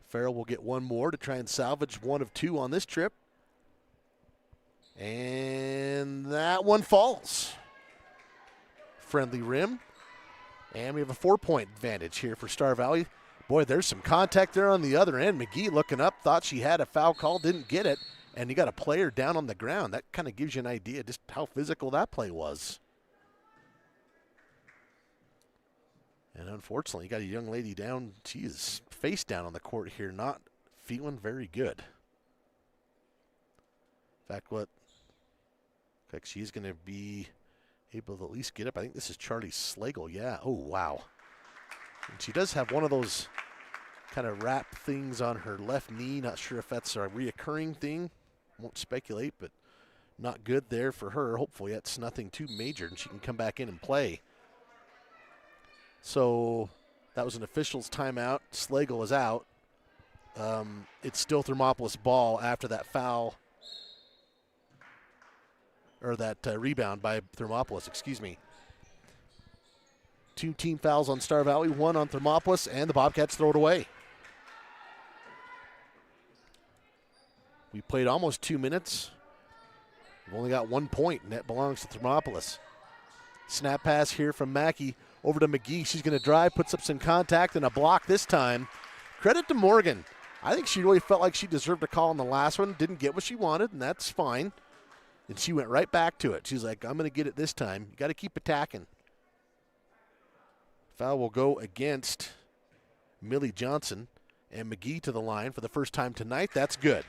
Farrell will get one more to try and salvage one of 2 on this trip. And that one falls. Friendly rim. And we have a 4-point advantage here for Star Valley. Boy, there's some contact there on the other end. McGee looking up, thought she had a foul call, didn't get it. And you got a player down on the ground. That kind of gives you an idea just how physical that play was. And unfortunately, you got a young lady down. She is face down on the court here, not feeling very good. In fact, like she's going to be able to at least get up. I think this is Charlie Slagle. Yeah. Oh, wow. And she does have one of those kind of wrap things on her left knee. Not sure if that's a reoccurring thing. Won't speculate, but not good there for her. Hopefully that's nothing too major and she can come back in and play. So that was an official's timeout. Slagle is out. It's still Thermopolis ball after that foul, or that rebound by Thermopolis, excuse me. 2 team fouls on Star Valley, 1 on Thermopolis, and the Bobcats throw it away. We played almost 2 minutes. We've only got 1 point, and that belongs to Thermopolis. Snap pass here from Mackey over to McGee. She's going to drive, puts up some contact, and a block this time. Credit to Morgan. I think she really felt like she deserved a call on the last one. Didn't get what she wanted, and that's fine. And she went right back to it. She's like, I'm going to get it this time. You got to keep attacking. Foul will go against Millie Johnson, and McGee to the line for the first time tonight. That's good.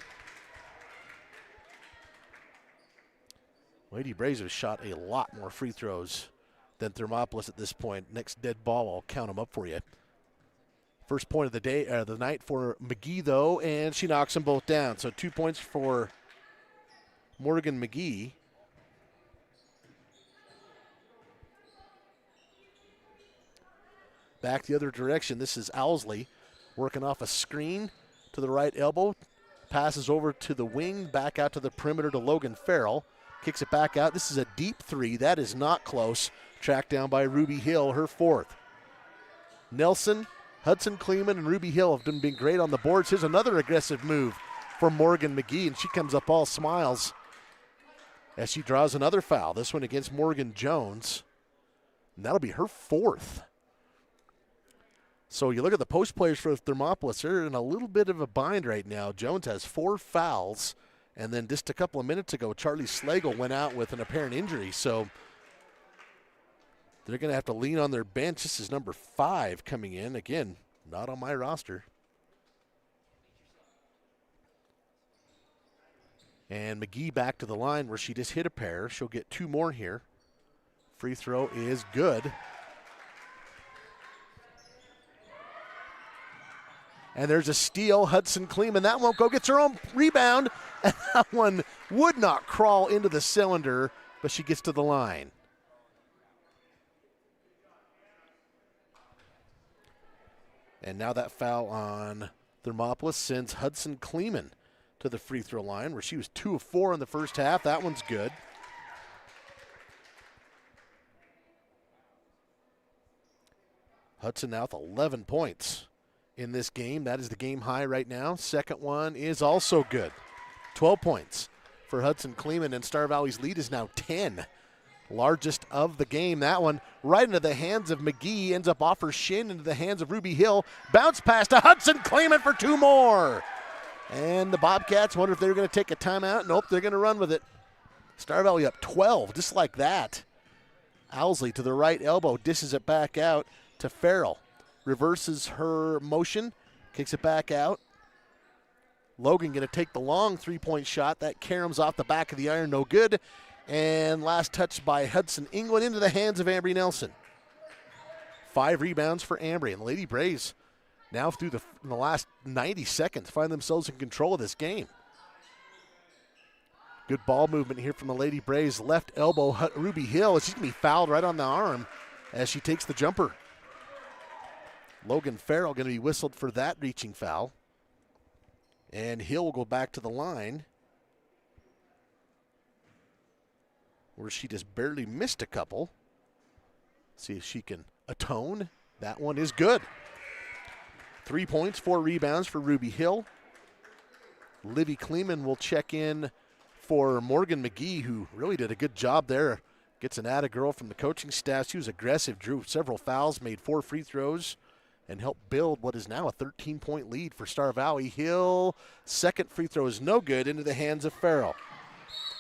Lady Braves have shot a lot more free throws than Thermopolis at this point. Next dead ball, I'll count them up for you. First point of the day, the night for McGee, though, and she knocks them both down. So 2 points for Morgan McGee. Back the other direction. This is Owsley working off a screen to the right elbow. Passes over to the wing, back out to the perimeter to Logan Farrell. Kicks it back out. This is a deep 3. That is not close. Tracked down by Ruby Hill, her 4th. Nelson, Hudson Kleeman, and Ruby Hill have been great on the boards. Here's another aggressive move for Morgan McGee, and she comes up all smiles as she draws another foul. This one against Morgan Jones. And that'll be her 4th. So you look at the post players for Thermopolis, they're in a little bit of a bind right now. Jones has 4 fouls. And then just a couple of minutes ago, Charlie Slagle went out with an apparent injury. So they're going to have to lean on their bench. This is number 5 coming in. Again, not on my roster. And McGee back to the line where she just hit a pair. She'll get 2 more here. Free throw is good. And there's a steal. Hudson Kleeman. That won't go. Gets her own rebound. And that one would not crawl into the cylinder, but she gets to the line. And now that foul on Thermopolis sends Hudson Kleeman to the free throw line, where she was 2 of 4 in the first half. That one's good. Hudson now with 11 points in this game. That is the game high right now. Second one is also good. 12 points for Hudson Kleeman, and Star Valley's lead is now 10. Largest of the game. That one right into the hands of McGee. Ends up off her shin into the hands of Ruby Hill. Bounce pass to Hudson Kleeman for 2 more. And the Bobcats wonder if they're going to take a timeout. Nope, they're going to run with it. Star Valley up 12, just like that. Owsley to the right elbow, dishes it back out to Farrell. Reverses her motion, kicks it back out. Logan going to take the long three-point shot. That caroms off the back of the iron, no good. And last touch by Hudson England into the hands of Ambry Nelson. 5 rebounds for Ambry. And the Lady Braves now through in the last 90 seconds find themselves in control of this game. Good ball movement here from the Lady Braves. Left elbow, Ruby Hill. She's going to be fouled right on the arm as she takes the jumper. Logan Farrell going to be whistled for that reaching foul. And Hill will go back to the line, where she just barely missed a couple. See if she can atone. That one is good. 3 points, 4 rebounds for Ruby Hill. Livy Kleeman will check in for Morgan McGee, who really did a good job there. Gets an atta girl from the coaching staff. She was aggressive, drew several fouls, made 4 free throws, and helped build what is now a 13-point lead for Star Valley. Hill, second free throw is no good, into the hands of Farrell.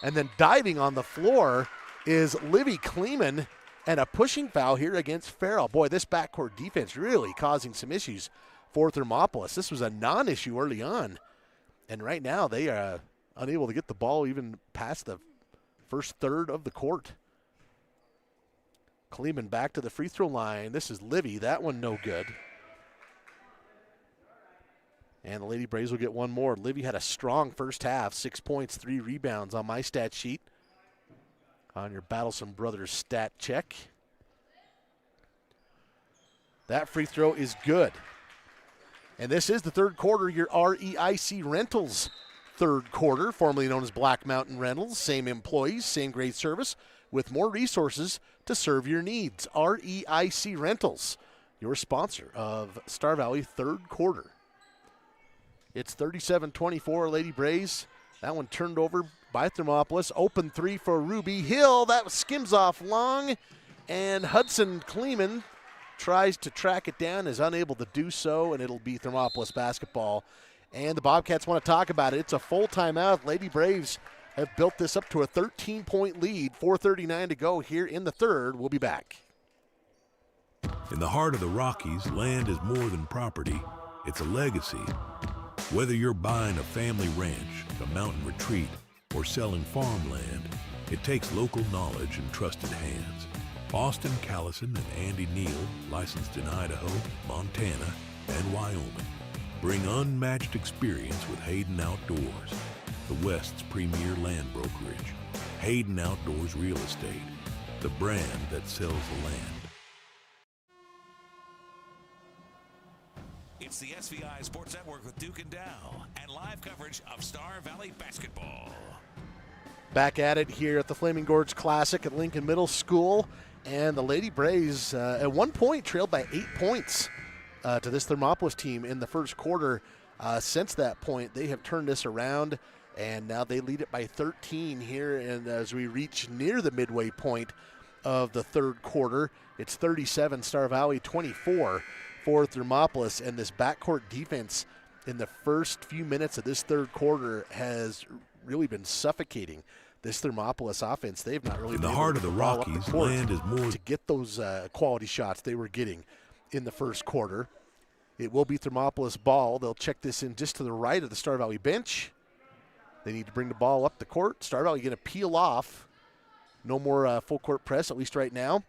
And then diving on the floor is Livy Kleeman, and a pushing foul here against Farrell. Boy, this backcourt defense really causing some issues for Thermopolis. This was a non-issue early on, and right now they are unable to get the ball even past the first third of the court. Kleeman back to the free throw line. This is Livy. That one no good. And the Lady Braves will get one more. Livy had a strong first half, 6 points, 3 rebounds on my stat sheet. On your Battlesome Brothers stat check. That free throw is good. And this is the third quarter, your REIC Rentals third quarter, formerly known as Black Mountain Rentals. Same employees, same great service, with more resources to serve your needs. REIC Rentals, your sponsor of Star Valley third quarter. It's 37-24, Lady Braves. That one turned over by Thermopolis. Open 3 for Ruby Hill. That skims off long. And Hudson Kleeman tries to track it down, is unable to do so, and it'll be Thermopolis basketball. And the Bobcats want to talk about it. It's a full timeout. Lady Braves have built this up to a 13-point lead. 4:39 to go here in the third. We'll be back. In the heart of the Rockies, land is more than property. It's a legacy. Whether you're buying a family ranch, a mountain retreat, or selling farmland, it takes local knowledge and trusted hands. Austin Callison and Andy Neal, licensed in Idaho, Montana, and Wyoming, bring unmatched experience with Hayden Outdoors, the West's premier land brokerage. Hayden Outdoors Real Estate, the brand that sells the land. It's the SVI Sports Network with Duke and Dow and live coverage of Star Valley basketball. Back at it here at the Flaming Gorge Classic at Lincoln Middle School. And the Lady Braves at one point trailed by 8 points to this Thermopolis team in the first quarter. Since that point, they have turned this around, and now they lead it by 13 here. And as we reach near the midway point of the third quarter, it's 37 Star Valley, 24 for Thermopolis. And this backcourt defense in the first few minutes of this third quarter has really been suffocating this Thermopolis offense. They've not really in been the heart of able the to ball up Rockies, the court land is more to get those quality shots they were getting in the first quarter. It will be Thermopolis ball. They'll check this in just to the right of the Star Valley bench. They need to bring the ball up the court. Star Valley going to peel off. No more full court press, at least right now.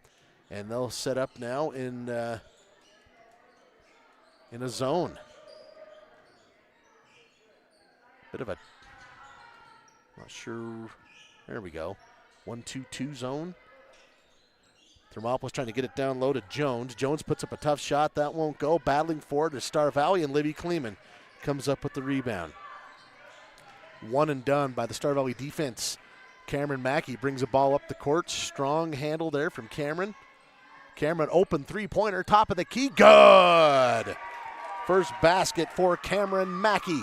And they'll set up now in a zone. bit of a, not sure. There we go. 1-2-2 zone. Thermopolis trying to get it down low to Jones. Jones puts up a tough shot. That won't go. Battling for it is Star Valley, and Livy Kleeman comes up with the rebound. One and done by the Star Valley defense. Cameron Mackey brings the ball up the court. Strong handle there from Cameron. Cameron open three-pointer, top of the key. Good! First basket for Cameron Mackey.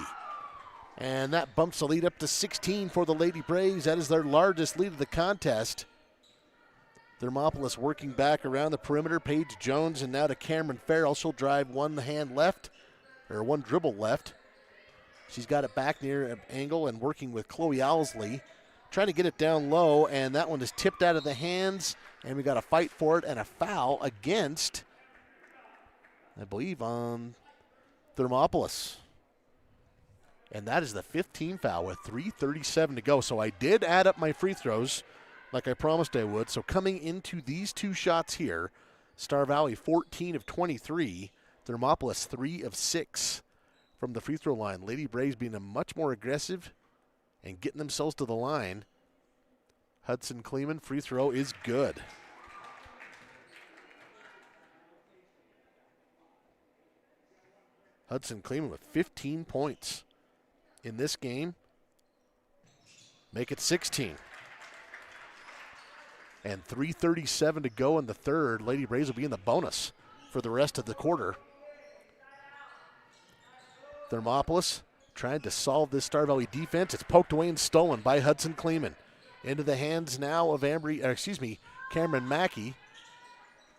And that bumps the lead up to 16 for the Lady Braves. That is their largest lead of the contest. Thermopolis working back around the perimeter. Paige Jones, and now to Cameron Farrell. She'll drive one dribble left. She's got it back near an angle and working with Chloe Owsley. Trying to get it down low, and that one is tipped out of the hands, and we got a fight for it and a foul against, I believe, on Thermopolis. And that is the 15th foul with 3:37 to go. So I did add up my free throws like I promised I would. So coming into these two shots here, Star Valley 14 of 23, Thermopolis 3 of 6 from the free throw line. Lady Braves being a much more aggressive and getting themselves to the line. Hudson Kleeman, free throw is good. Hudson Kleeman with 15 points in this game. Make it 16. And 3:37 to go in the third. Lady Braves will be in the bonus for the rest of the quarter. Thermopolis trying to solve this Star Valley defense. It's poked away and stolen by Hudson Kleeman. Into the hands now of Cameron Mackey.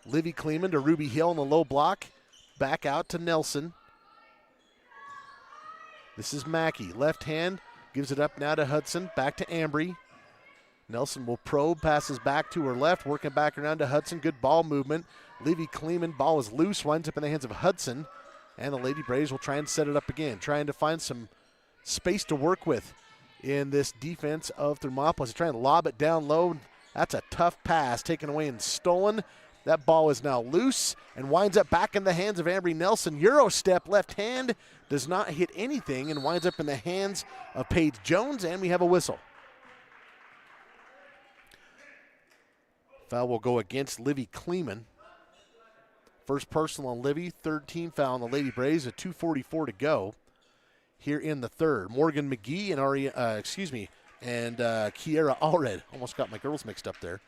Livy Kleeman to Ruby Hill in the low block. Back out to Nelson. This is Mackey. Left hand. Gives it up now to Hudson. Back to Ambry. Nelson will probe. Passes back to her left. Working back around to Hudson. Good ball movement. Livy Kleeman. Ball is loose. Winds up in the hands of Hudson. And the Lady Braves will try and set it up again. Trying to find some space to work with in this defense of Thermopolis. Trying to lob it down low. That's a tough pass. Taken away and stolen. That ball is now loose and winds up back in the hands of Ambry Nelson. Euro step, left hand, does not hit anything and winds up in the hands of Paige Jones, and we have a whistle. Foul will go against Livy Kleeman. First personal on Livy, third team foul on the Lady Braves, at 2:44 to go here in the third. Morgan McGee and Kiera Allred. Almost got my girls mixed up there.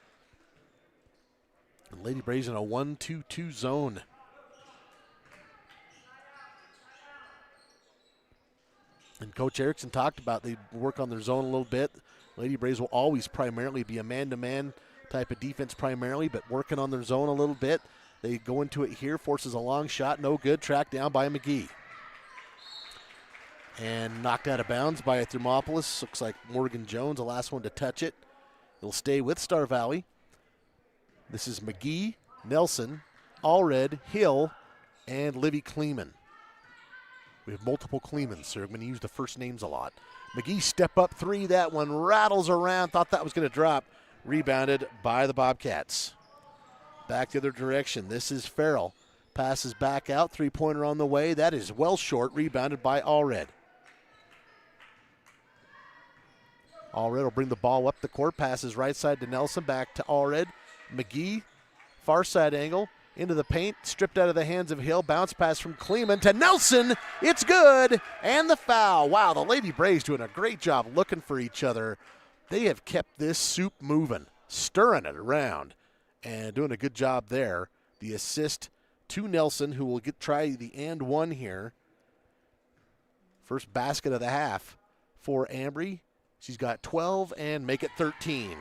And Lady Braves in a 1-2-2 zone. And Coach Erickson talked about they work on their zone a little bit. Lady Braves will always primarily be a man-to-man type of defense primarily, but working on their zone a little bit. They go into it here, forces a long shot, no good, tracked down by McGee. And knocked out of bounds by Thermopolis. Looks like Morgan Jones, the last one to touch it. It'll stay with Star Valley. This is McGee, Nelson, Allred, Hill, and Livy Kleeman. We have multiple Kleemans, so I'm going to use the first names a lot. McGee step up three. That one rattles around. Thought that was going to drop. Rebounded by the Bobcats. Back the other direction. This is Farrell. Passes back out. Three-pointer on the way. That is well short. Rebounded by Allred. Allred will bring the ball up the court. Passes right side to Nelson. Back to Allred. McGee. Far side angle. Into the paint, stripped out of the hands of Hill. Bounce pass from Kleeman to Nelson. It's good. And the foul. Wow, the Lady Braves doing a great job looking for each other. They have kept this soup moving, stirring it around, and doing a good job there. The assist to Nelson, who will try the and one here. First basket of the half for Ambry. She's got 12 and make it 13.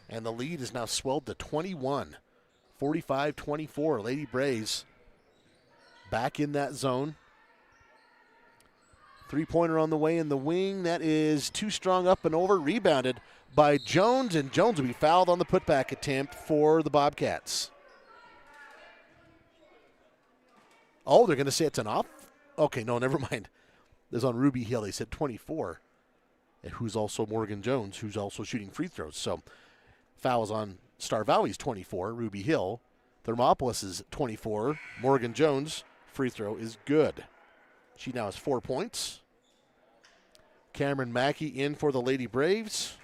And the lead is now swelled to 21, 45-24. Lady Braves back in that zone. Three-pointer on the way in the wing. That is too strong up and over. Rebounded by Jones, and Jones will be fouled on the putback attempt for the Bobcats. Oh, they're going to say it's an off? Okay, no, never mind. There's on Ruby Hill. They said 24, who's also Morgan Jones, who's also shooting free throws. So fouls on Star Valley's 24, Ruby Hill. Thermopolis is 24. Morgan Jones, free throw is good. She now has 4 points. Cameron Mackey in for the Lady Braves.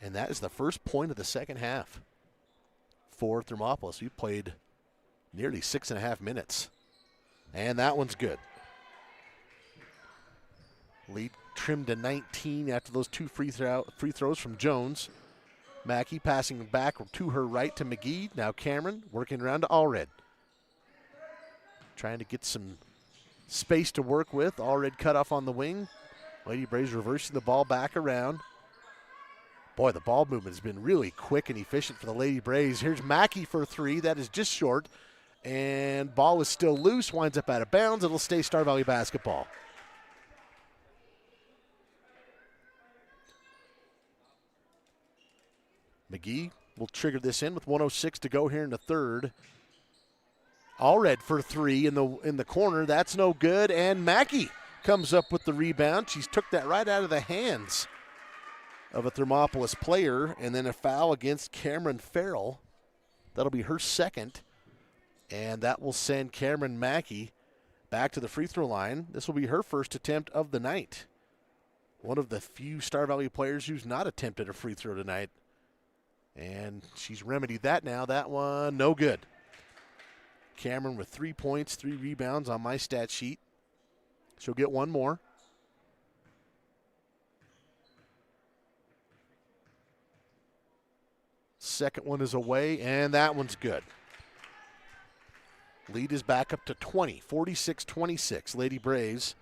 And that is the first point of the second half for Thermopolis. We played nearly 6.5 minutes. And that one's good. Lead trimmed to 19 after those two free throws from Jones. Mackey passing back to her right to McGee. Now Cameron working around to Allred. Trying to get some space to work with. Allred cut off on the wing. Lady Braves reversing the ball back around. Boy, the ball movement has been really quick and efficient for the Lady Braves. Here's Mackey for three. That is just short. And ball is still loose. Winds up out of bounds. It'll stay Star Valley basketball. McGee will trigger this in with 1:06 to go here in the third. Allred for three in the corner. That's no good. And Mackey comes up with the rebound. She's took that right out of the hands of a Thermopolis player, and then a foul against Cameron Farrell. That'll be her second, and that will send Cameron Mackey back to the free throw line. This will be her first attempt of the night. One of the few Star Valley players who's not attempted a free throw tonight, and she's remedied that now. That one, no good. Cameron with 3 points, 3 rebounds on my stat sheet. She'll get one more. Second one is away, and that one's good. Lead is back up to 20, 46-26, Lady Braves,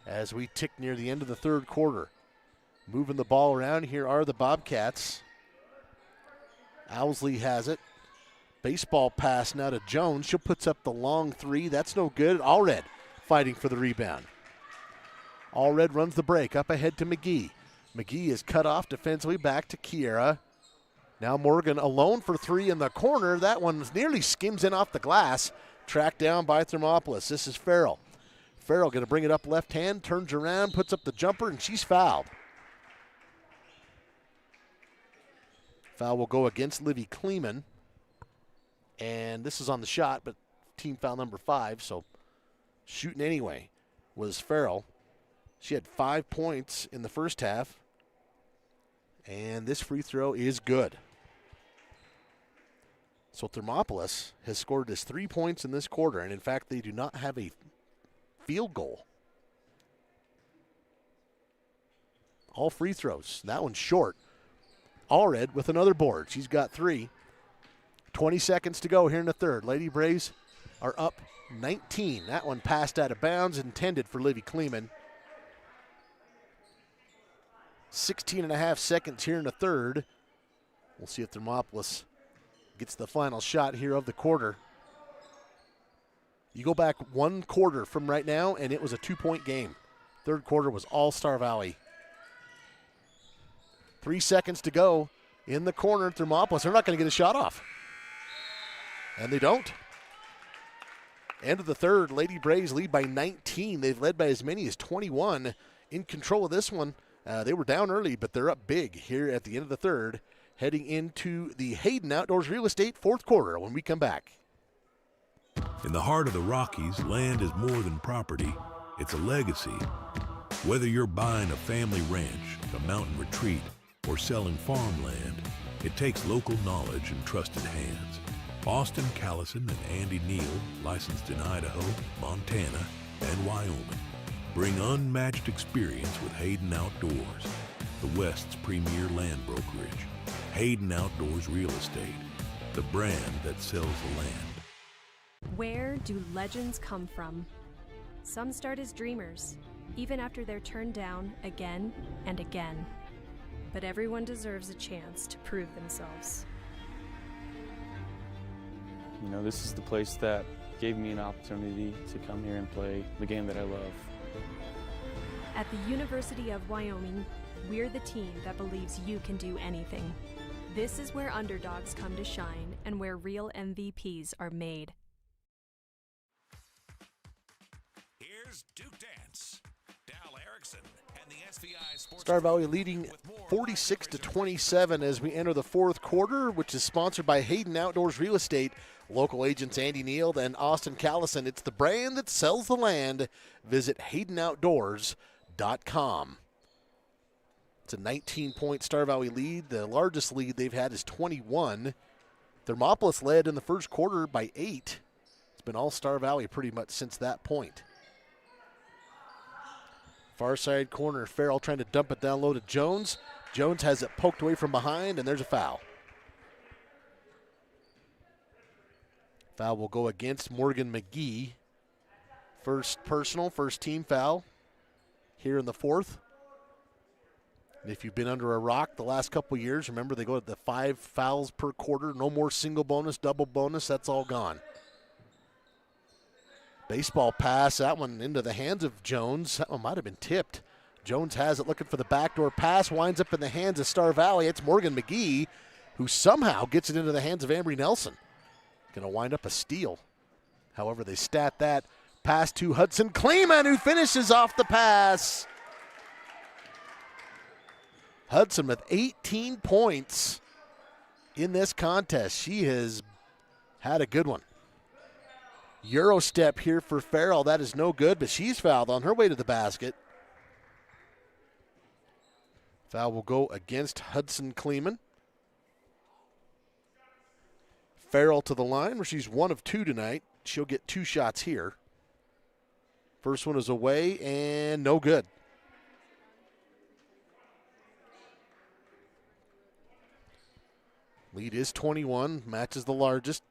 as we tick near the end of the third quarter. Moving the ball around, here are the Bobcats. Owsley has it. Baseball pass now to Jones. She puts up the long three. That's no good. Allred fighting for the rebound. Allred runs the break up ahead to McGee. McGee is cut off defensively, back to Kiera. Now Morgan alone for three in the corner. That one nearly skims in off the glass. Tracked down by Thermopolis. This is Farrell. Farrell going to bring it up left hand, turns around, puts up the jumper, and she's fouled. Foul will go against Livy Kleeman. And this is on the shot, but team foul number 5, so shooting anyway was Farrell. She had 5 points in the first half, and this free throw is good. So Thermopolis has scored just 3 points in this quarter, and in fact, they do not have a field goal. All free throws. That one's short. Allred with another board. She's got 3. 20 seconds to go here in the third. Lady Braves are up 19. That one passed out of bounds, intended for Livy Kleeman. 16.5 seconds here in the third. We'll see if Thermopolis gets the final shot here of the quarter. You go back one quarter from right now, and it was a 2-point game. Third quarter was all Star Valley. 3 seconds to go in the corner. Thermopolis, they're not going to get a shot off. And they don't. End of the third, Lady Braves lead by 19. They've led by as many as 21. In control of this one. They were down early, but they're up big here at the end of the third, heading into the Hayden Outdoors Real Estate fourth quarter when we come back. In the heart of the Rockies, land is more than property. It's a legacy. Whether you're buying a family ranch, a mountain retreat, or selling farmland, it takes local knowledge and trusted hands. Austin Callison and Andy Neal, licensed in Idaho, Montana, and Wyoming, bring unmatched experience with Hayden Outdoors, the West's premier land brokerage. Hayden Outdoors Real Estate, the brand that sells the land. Where do legends come from? Some start as dreamers, even after they're turned down again and again. But everyone deserves a chance to prove themselves. You know, this is the place that gave me an opportunity to come here and play the game that I love. At the University of Wyoming, we're the team that believes you can do anything. This is where underdogs come to shine and where real MVPs are made. Here's Duke Dance. Dal Erickson and the SVI Star Valley leading 46-27 as we enter the fourth quarter, which is sponsored by Hayden Outdoors Real Estate. Local agents Andy Neal and Austin Callison. It's the brand that sells the land. Visit HaydenOutdoors.com. It's a 19-point Star Valley lead. The largest lead they've had is 21. Thermopolis led in the first quarter by 8. It's been all Star Valley pretty much since that point. Far side corner, Farrell trying to dump it down low to Jones. Jones has it poked away from behind, and there's a foul. Foul will go against Morgan McGee. First personal, first team foul here in the fourth. And if you've been under a rock the last couple years, remember they go to the 5 fouls per quarter. No more single bonus, double bonus. That's all gone. Baseball pass, that one into the hands of Jones. That one might have been tipped. Jones has it looking for the backdoor pass, winds up in the hands of Star Valley. It's Morgan McGee who somehow gets it into the hands of Ambry Nelson. Going to wind up a steal. However, they stat that. Pass to Hudson Kleeman, who finishes off the pass. Hudson with 18 points in this contest. She has had a good one. Euro step here for Farrell. That is no good, but she's fouled on her way to the basket. Foul will go against Hudson Kleeman. Farrell to the line where she's 1 of 2 tonight. She'll get 2 shots here. First one is away and no good. Lead is 21, matches the largest.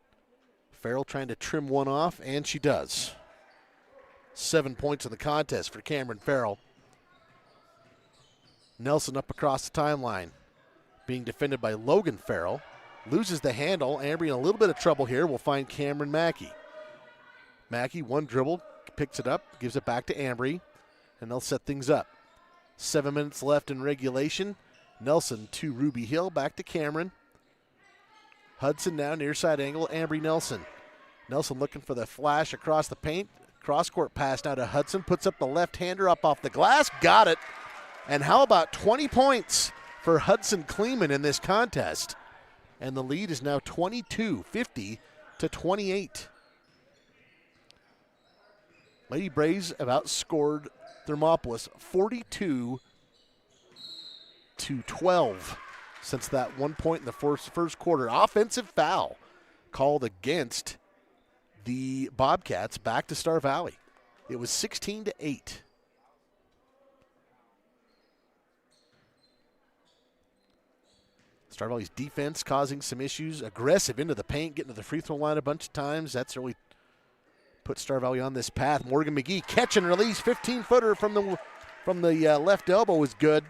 Farrell trying to trim one off, and she does. 7 points in the contest for Cameron Farrell. Nelson up across the timeline, being defended by Logan Farrell. Loses the handle. Ambry in a little bit of trouble here. We'll find Cameron Mackey. Mackey, one dribble, picks it up, gives it back to Ambry, and they'll set things up. 7 minutes left in regulation. Nelson to Ruby Hill, back to Cameron. Hudson now near side angle, Ambry Nelson. Nelson looking for the flash across the paint. Cross-court pass now to Hudson. Puts up the left-hander up off the glass. Got it. And how about 20 points for Hudson Kleeman in this contest? And the lead is now 22-50-28. Lady Braves have outscored Thermopolis 42-12 since that 1 point in the first quarter. Offensive foul called against the Bobcats, back to Star Valley. It was 16-8. Star Valley's defense causing some issues. Aggressive into the paint, getting to the free throw line a bunch of times. That's really put Star Valley on this path. Morgan McGee catch and release, 15-footer from the left elbow is good.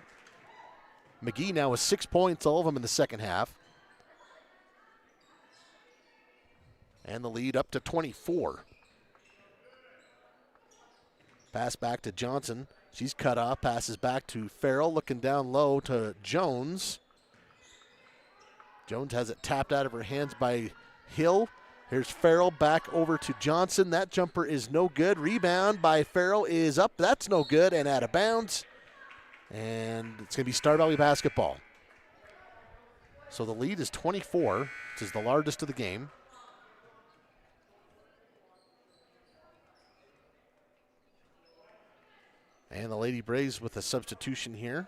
McGee now with 6 points, all of them in the second half. And the lead up to 24. Pass back to Johnson. She's cut off, passes back to Farrell, looking down low to Jones. Jones has it tapped out of her hands by Hill. Here's Farrell back over to Johnson. That jumper is no good. Rebound by Farrell is up. That's no good and out of bounds. And it's going to be Star Valley basketball. So the lead is 24, which is the largest of the game. And the Lady Braves with a substitution here.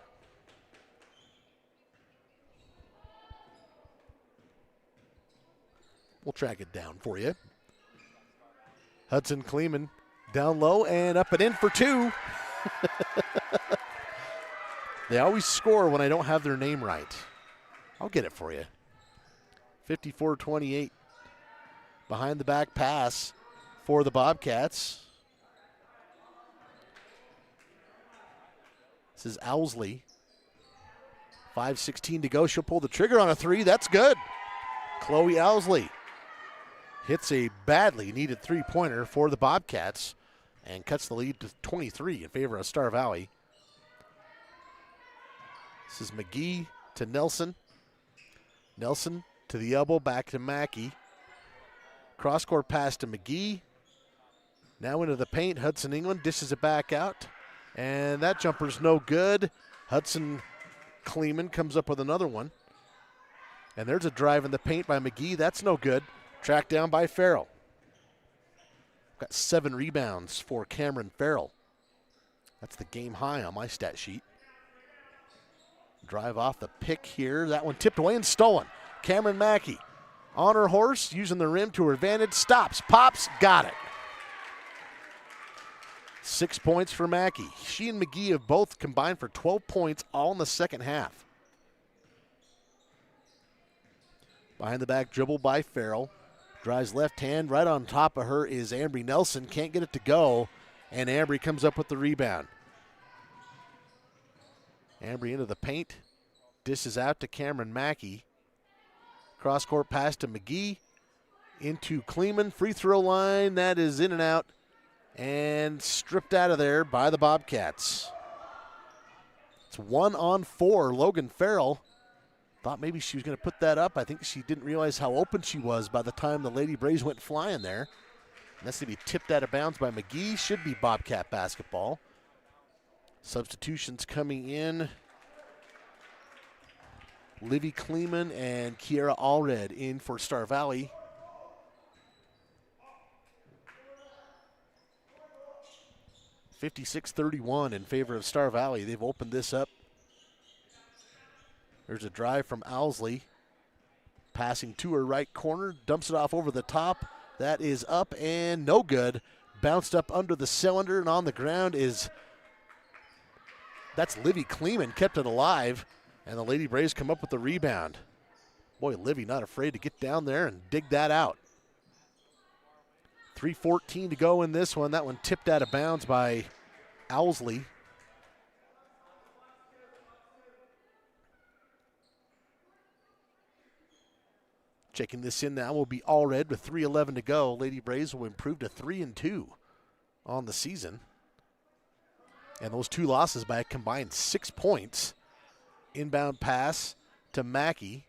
We'll track it down for you. Hudson Kleeman down low and up and in for 2. They always score when I don't have their name right. I'll get it for you. 54-28. Behind the back pass for the Bobcats. This is Owsley. 5:16 to go. She'll pull the trigger on a 3. That's good. Chloe Owsley hits a badly needed 3-pointer for the Bobcats and cuts the lead to 23 in favor of Star Valley. This is McGee to Nelson. Nelson to the elbow, back to Mackey. Cross-court pass to McGee. Now into the paint. Hudson England dishes it back out. And that jumper's no good. Hudson Kleeman comes up with another one. And there's a drive in the paint by McGee. That's no good. Tracked down by Farrell. Got 7 rebounds for Cameron Farrell. That's the game high on my stat sheet. Drive off the pick here. That one tipped away and stolen. Cameron Mackey on her horse, using the rim to her advantage. Stops, pops, got it. 6 points for Mackey. She and McGee have both combined for 12 points all in the second half. Behind the back dribble by Farrell. Drives left hand. Right on top of her is Ambry Nelson. Can't get it to go. And Ambry comes up with the rebound. Ambry into the paint. Dishes out to Cameron Mackey. Cross-court pass to McGee. Into Kleeman. Free throw line. That is in and out. And stripped out of there by the Bobcats. It's 1-on-4. Logan Farrell thought maybe she was going to put that up. I think she didn't realize how open she was by the time the Lady Braves went flying there. And that's going to be tipped out of bounds by McGee. Should be Bobcat basketball. Substitutions coming in. Livy Kleeman and Kiera Allred in for Star Valley. (56-31) in favor of Star Valley. They've opened this up. There's a drive from Owsley. Passing to her right corner. Dumps it off over the top. That is up and no good. Bounced up under the cylinder, and on the ground is... That's Livy Kleeman, kept it alive. And the Lady Braves come up with the rebound. Boy, Livy not afraid to get down there and dig that out. 3:14 to go in this one. That one tipped out of bounds by Owsley. Checking this in now will be Allred with 3:11 to go. Lady Braves will improve to 3-2 on the season. And those 2 losses by a combined 6 points. Inbound pass to Mackey.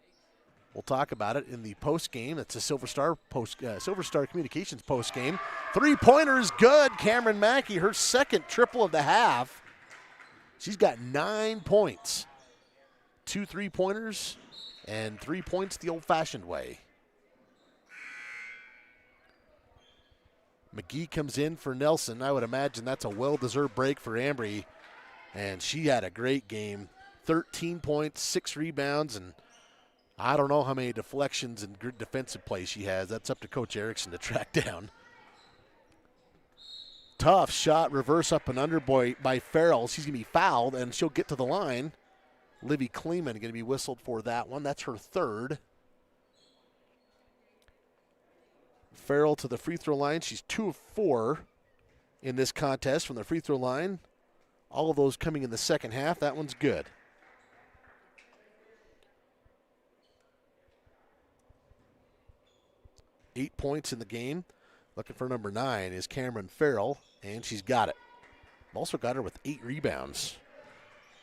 We'll talk about it in the post game. That's a Silver Star Communications post game. 3-pointer is good. Cameron Mackey, her second triple of the half. She's got 9 points. 2 3-pointers and 3 points the old-fashioned way. McGee comes in for Nelson. I would imagine that's a well-deserved break for Ambry. And she had a great game. 13 points, 6 rebounds, and I don't know how many deflections and good defensive plays she has. That's up to Coach Erickson to track down. Tough shot, reverse up and under by Farrell. She's going to be fouled, and she'll get to the line. Livy Kleeman going to be whistled for that one. That's her third. Farrell to the free throw line. She's 2 of 4 in this contest from the free throw line. All of those coming in the second half. That one's good. Eight points in the game. Looking for number 9 is Cameron Farrell, and she's got it. Also got her with 8 rebounds.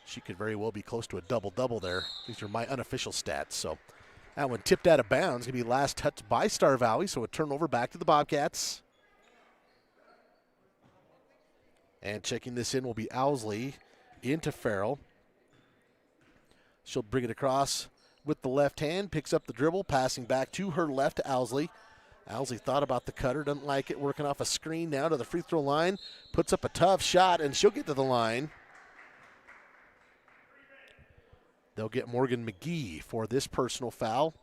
She could very well be close to a double-double there. These are my unofficial stats. So that one tipped out of bounds. Going to be last touched by Star Valley, so a turnover back to the Bobcats. And checking this in will be Owsley into Farrell. She'll bring it across with the left hand, picks up the dribble, passing back to her left to Owsley. Owsley thought about the cutter, doesn't like it, working off a screen now to the free throw line, puts up a tough shot, and she'll get to the line. They'll get Morgan McGee for this personal foul,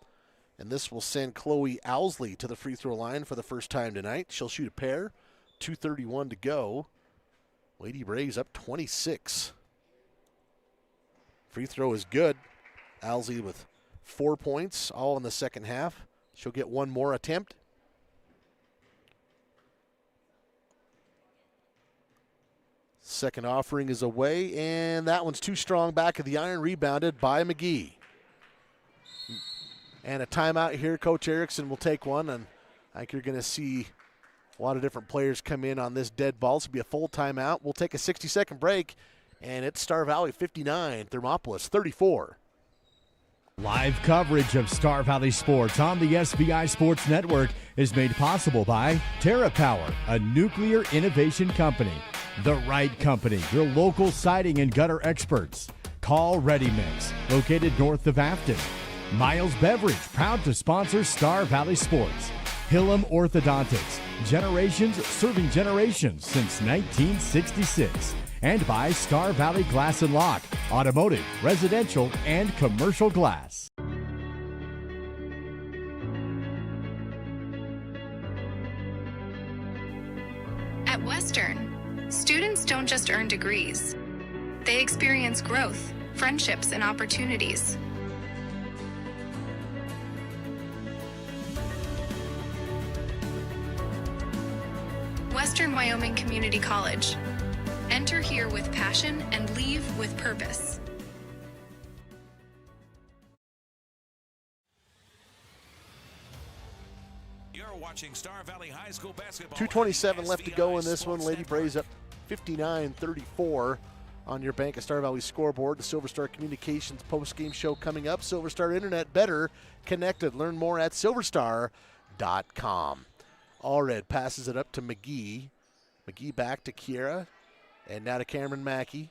and this will send Chloe Owsley to the free throw line for the first time tonight. She'll shoot a pair, 2:31 to go. Lady Braves up 26. Free throw is good. Owsley with 4 points, all in the second half. She'll get one more attempt. Second offering is away, and that one's too strong back of the iron, rebounded by McGee. And a timeout here. Coach Erickson will take one, and I think you're going to see a lot of different players come in on this dead ball. This will be a full timeout. We'll take a 60-second break, and it's Star Valley 59, Thermopolis 34. Live coverage of Star Valley Sports on the SVI Sports Network is made possible by TerraPower, a nuclear innovation company. The Right Company, your local siding and gutter experts. Call Ready Mix, located north of Afton. Miles Beverage, proud to sponsor Star Valley Sports. Hillam Orthodontics, generations serving generations since 1966. And by Star Valley Glass and Lock, automotive, residential, and commercial glass. At Western, students don't just earn degrees. They experience growth, friendships, and opportunities. Western Wyoming Community College. Enter here with passion and leave with purpose. You're watching Star Valley High School basketball. 2:27 left to go in this one. Lady Braves up 59-34 on your Bank of Star Valley scoreboard. The Silver Star Communications post-game show coming up. Silver Star Internet, better connected. Learn more at silverstar.com. Allred passes it up to McGee. McGee back to Kiera. And now to Cameron Mackey.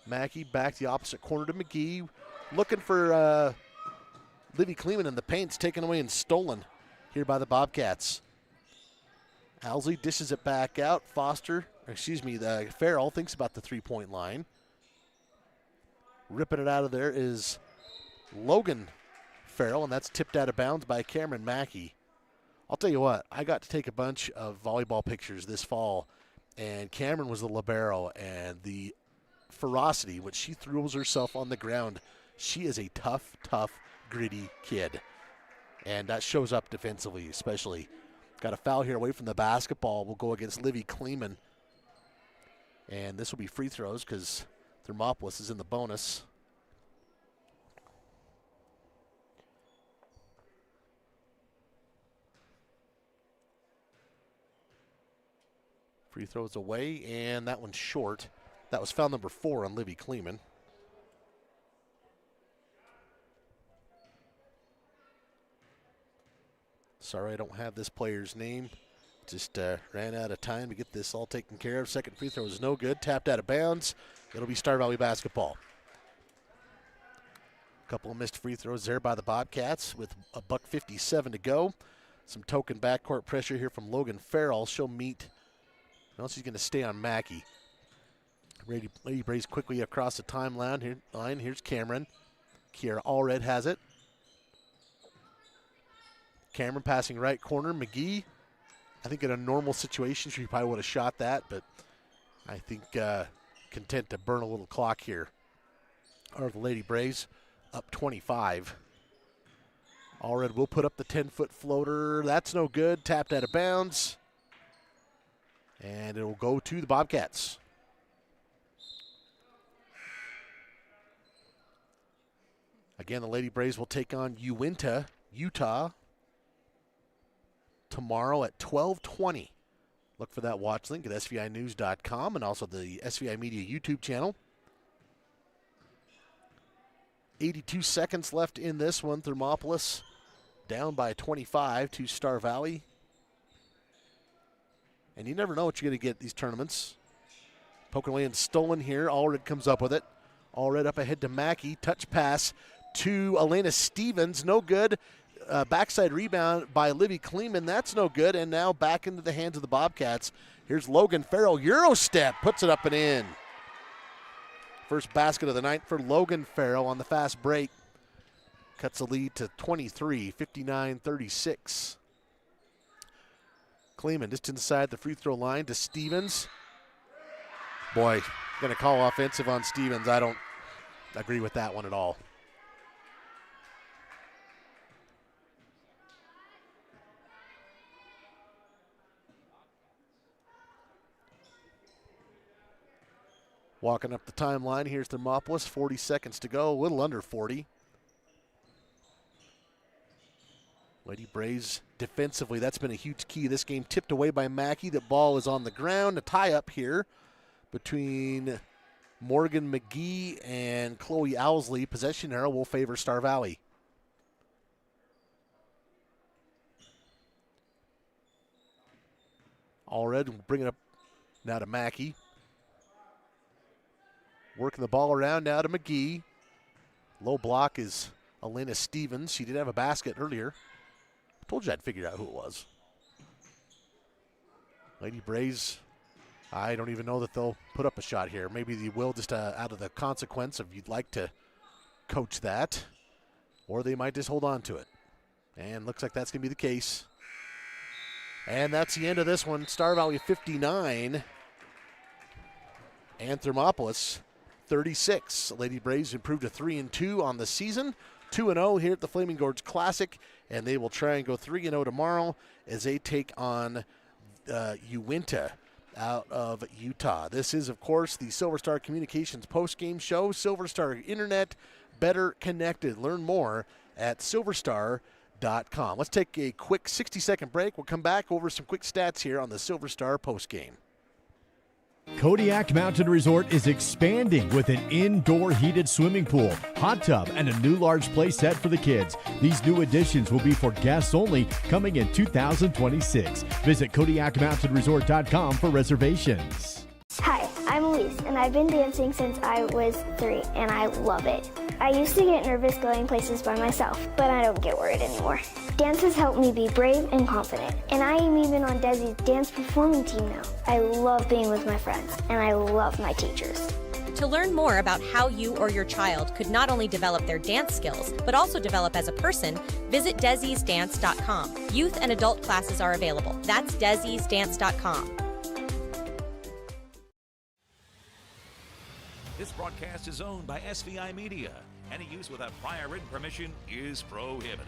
Mackey back to the opposite corner to McGee. Looking for Livy Kleeman, and the paint's taken away and stolen here by the Bobcats. Owsley dishes it back out. Farrell thinks about the three-point line. Ripping it out of there is Logan Farrell, and that's tipped out of bounds by Cameron Mackey. I'll tell you what, I got to take a bunch of volleyball pictures this fall, and Cameron was the libero, and the ferocity which she throws herself on the ground. She is a tough, gritty kid, and that shows up defensively especially. Got a foul here away from the basketball. Will go against Livy Kleeman, and this will be free throws because Thermopolis is in the bonus. Free throws away, and that one's short. That was foul number 4 on Livy Kleeman. Sorry, I don't have this player's name. Just ran out of time to get this all taken care of. Second free throw is no good. Tapped out of bounds. It'll be Star Valley basketball. A couple of missed free throws there by the Bobcats with a $1:57 to go. Some token backcourt pressure here from Logan Farrell. She'll meet. Well, she's going to stay on Mackey. Lady Braves quickly across the timeline. Here's Cameron. Kiera Allred has it. Cameron passing right corner. McGee, I think in a normal situation, she probably would have shot that, but I think content to burn a little clock here. Are the Lady Braves up 25. Allred will put up the 10-foot floater. That's no good. Tapped out of bounds. And it will go to the Bobcats. Again, the Lady Braves will take on Uinta, Utah, tomorrow at 12:20. Look for that watch link at SVInews.com and also the SVI Media YouTube channel. 82 seconds left in this one. Thermopolis down by 25 to Star Valley. And you never know what you're going to get at these tournaments. Poking away and stolen here. Allred comes up with it. Allred up ahead to Mackey. Touch pass to Elena Stevens. No good. Backside rebound by Livy Kleeman. That's no good. And now back into the hands of the Bobcats. Here's Logan Farrell. Euro step. Puts it up and in. First basket of the night for Logan Farrell on the fast break. Cuts the lead to 23, 59-36. Kleeman just inside the free throw line to Stevens. Boy, going to call offensive on Stevens. I don't agree with that one at all. Walking up the timeline, here's Thermopolis. 40 seconds to go, a little under 40. Lady Braves defensively, that's been a huge key. This game tipped away by Mackey. The ball is on the ground. A tie-up here between Morgan McGee and Chloe Owsley. Possession arrow will favor Star Valley. Allred will bring it up now to Mackey. Working the ball around now to McGee. Low block is Elena Stevens. She did have a basket earlier. I told you I'd figure out who it was. Lady Braves, I don't even know that they'll put up a shot here. Maybe they will just out of the consequence of you'd like to coach that, or they might just hold on to it. And looks like that's going to be the case. And that's the end of this one. Star Valley 59 and Thermopolis 36. Lady Braves improved to 3-2 on the season. 2-0 here at the Flaming Gorge Classic, and they will try and go 3-0 tomorrow as they take on Uinta out of Utah. This is, of course, the Silver Star Communications postgame show. Silver Star Internet, better connected. Learn more at silverstar.com. Let's take a quick 60-second break. We'll come back over some quick stats here on the Silver Star postgame. Kodiak Mountain Resort is expanding with an indoor heated swimming pool, hot tub, and a new large play set for the kids. These new additions will be for guests only, coming in 2026. Visit KodiakMountainResort.com for reservations. Hi, I'm Elise, and I've been dancing since I was 3, and I love it. I used to get nervous going places by myself, but I don't get worried anymore. Dance has helped me be brave and confident, and I am even on Desi's dance performing team now. I love being with my friends, and I love my teachers. To learn more about how you or your child could not only develop their dance skills, but also develop as a person, visit Desi'sDance.com. Youth and adult classes are available. That's Desi'sDance.com. This broadcast is owned by SVI Media. Any use without prior written permission is prohibited.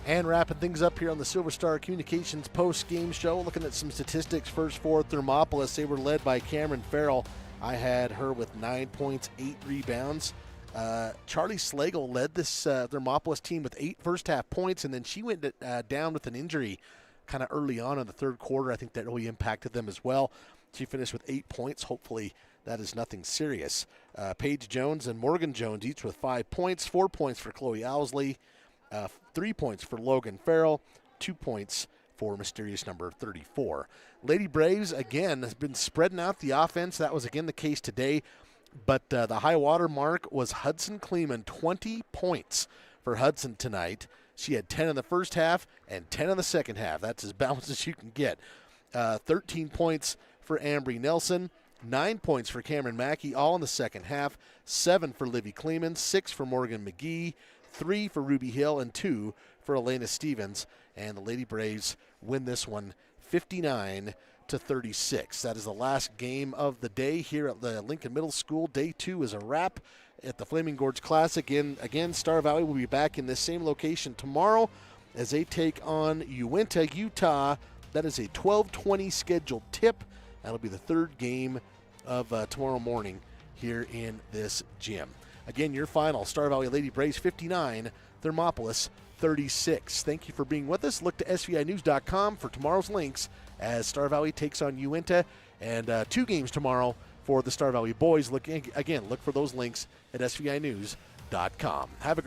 And wrapping things up here on the Silver Star Communications post-game show, looking at some statistics first for Thermopolis. They were led by Cameron Farrell. I had her with 9 points, 8 rebounds. Charlie Slagle led this Thermopolis team with 8 first-half points, and then she went down with an injury kind of early on in the third quarter. I think that really impacted them as well. She finished with 8 points. Hopefully that is nothing serious. Paige Jones and Morgan Jones each with 5 points, 4 points for Chloe Owsley, 3 points for Logan Farrell, 2 points for mysterious number 34. Lady Braves, again, has been spreading out the offense. That was, again, the case today. But the high water mark was Hudson Kleeman, 20 points for Hudson tonight. She had 10 in the first half and 10 in the second half. That's as balanced as you can get. 13 points for Ambry Nelson, 9 points for Cameron Mackey, all in the second half, 7 for Livy Kleeman, 6 for Morgan McGee, 3 for Ruby Hill, and 2 for Elena Stevens. And the Lady Braves win this one 59-36. That is the last game of the day here at the Lincoln Middle School. Day 2 is a wrap at the Flaming Gorge Classic. And again, Star Valley will be back in this same location tomorrow as they take on Uinta, Utah. That is a 12:20 scheduled tip. That'll be the third game of tomorrow morning here in this gym. Again, your final, Star Valley Lady Braves 59, Thermopolis 36. Thank you for being with us. Look to SVInews.com for tomorrow's links as Star Valley takes on Uinta, and 2 games tomorrow for the Star Valley boys. Look for those links at SVInews.com. Have a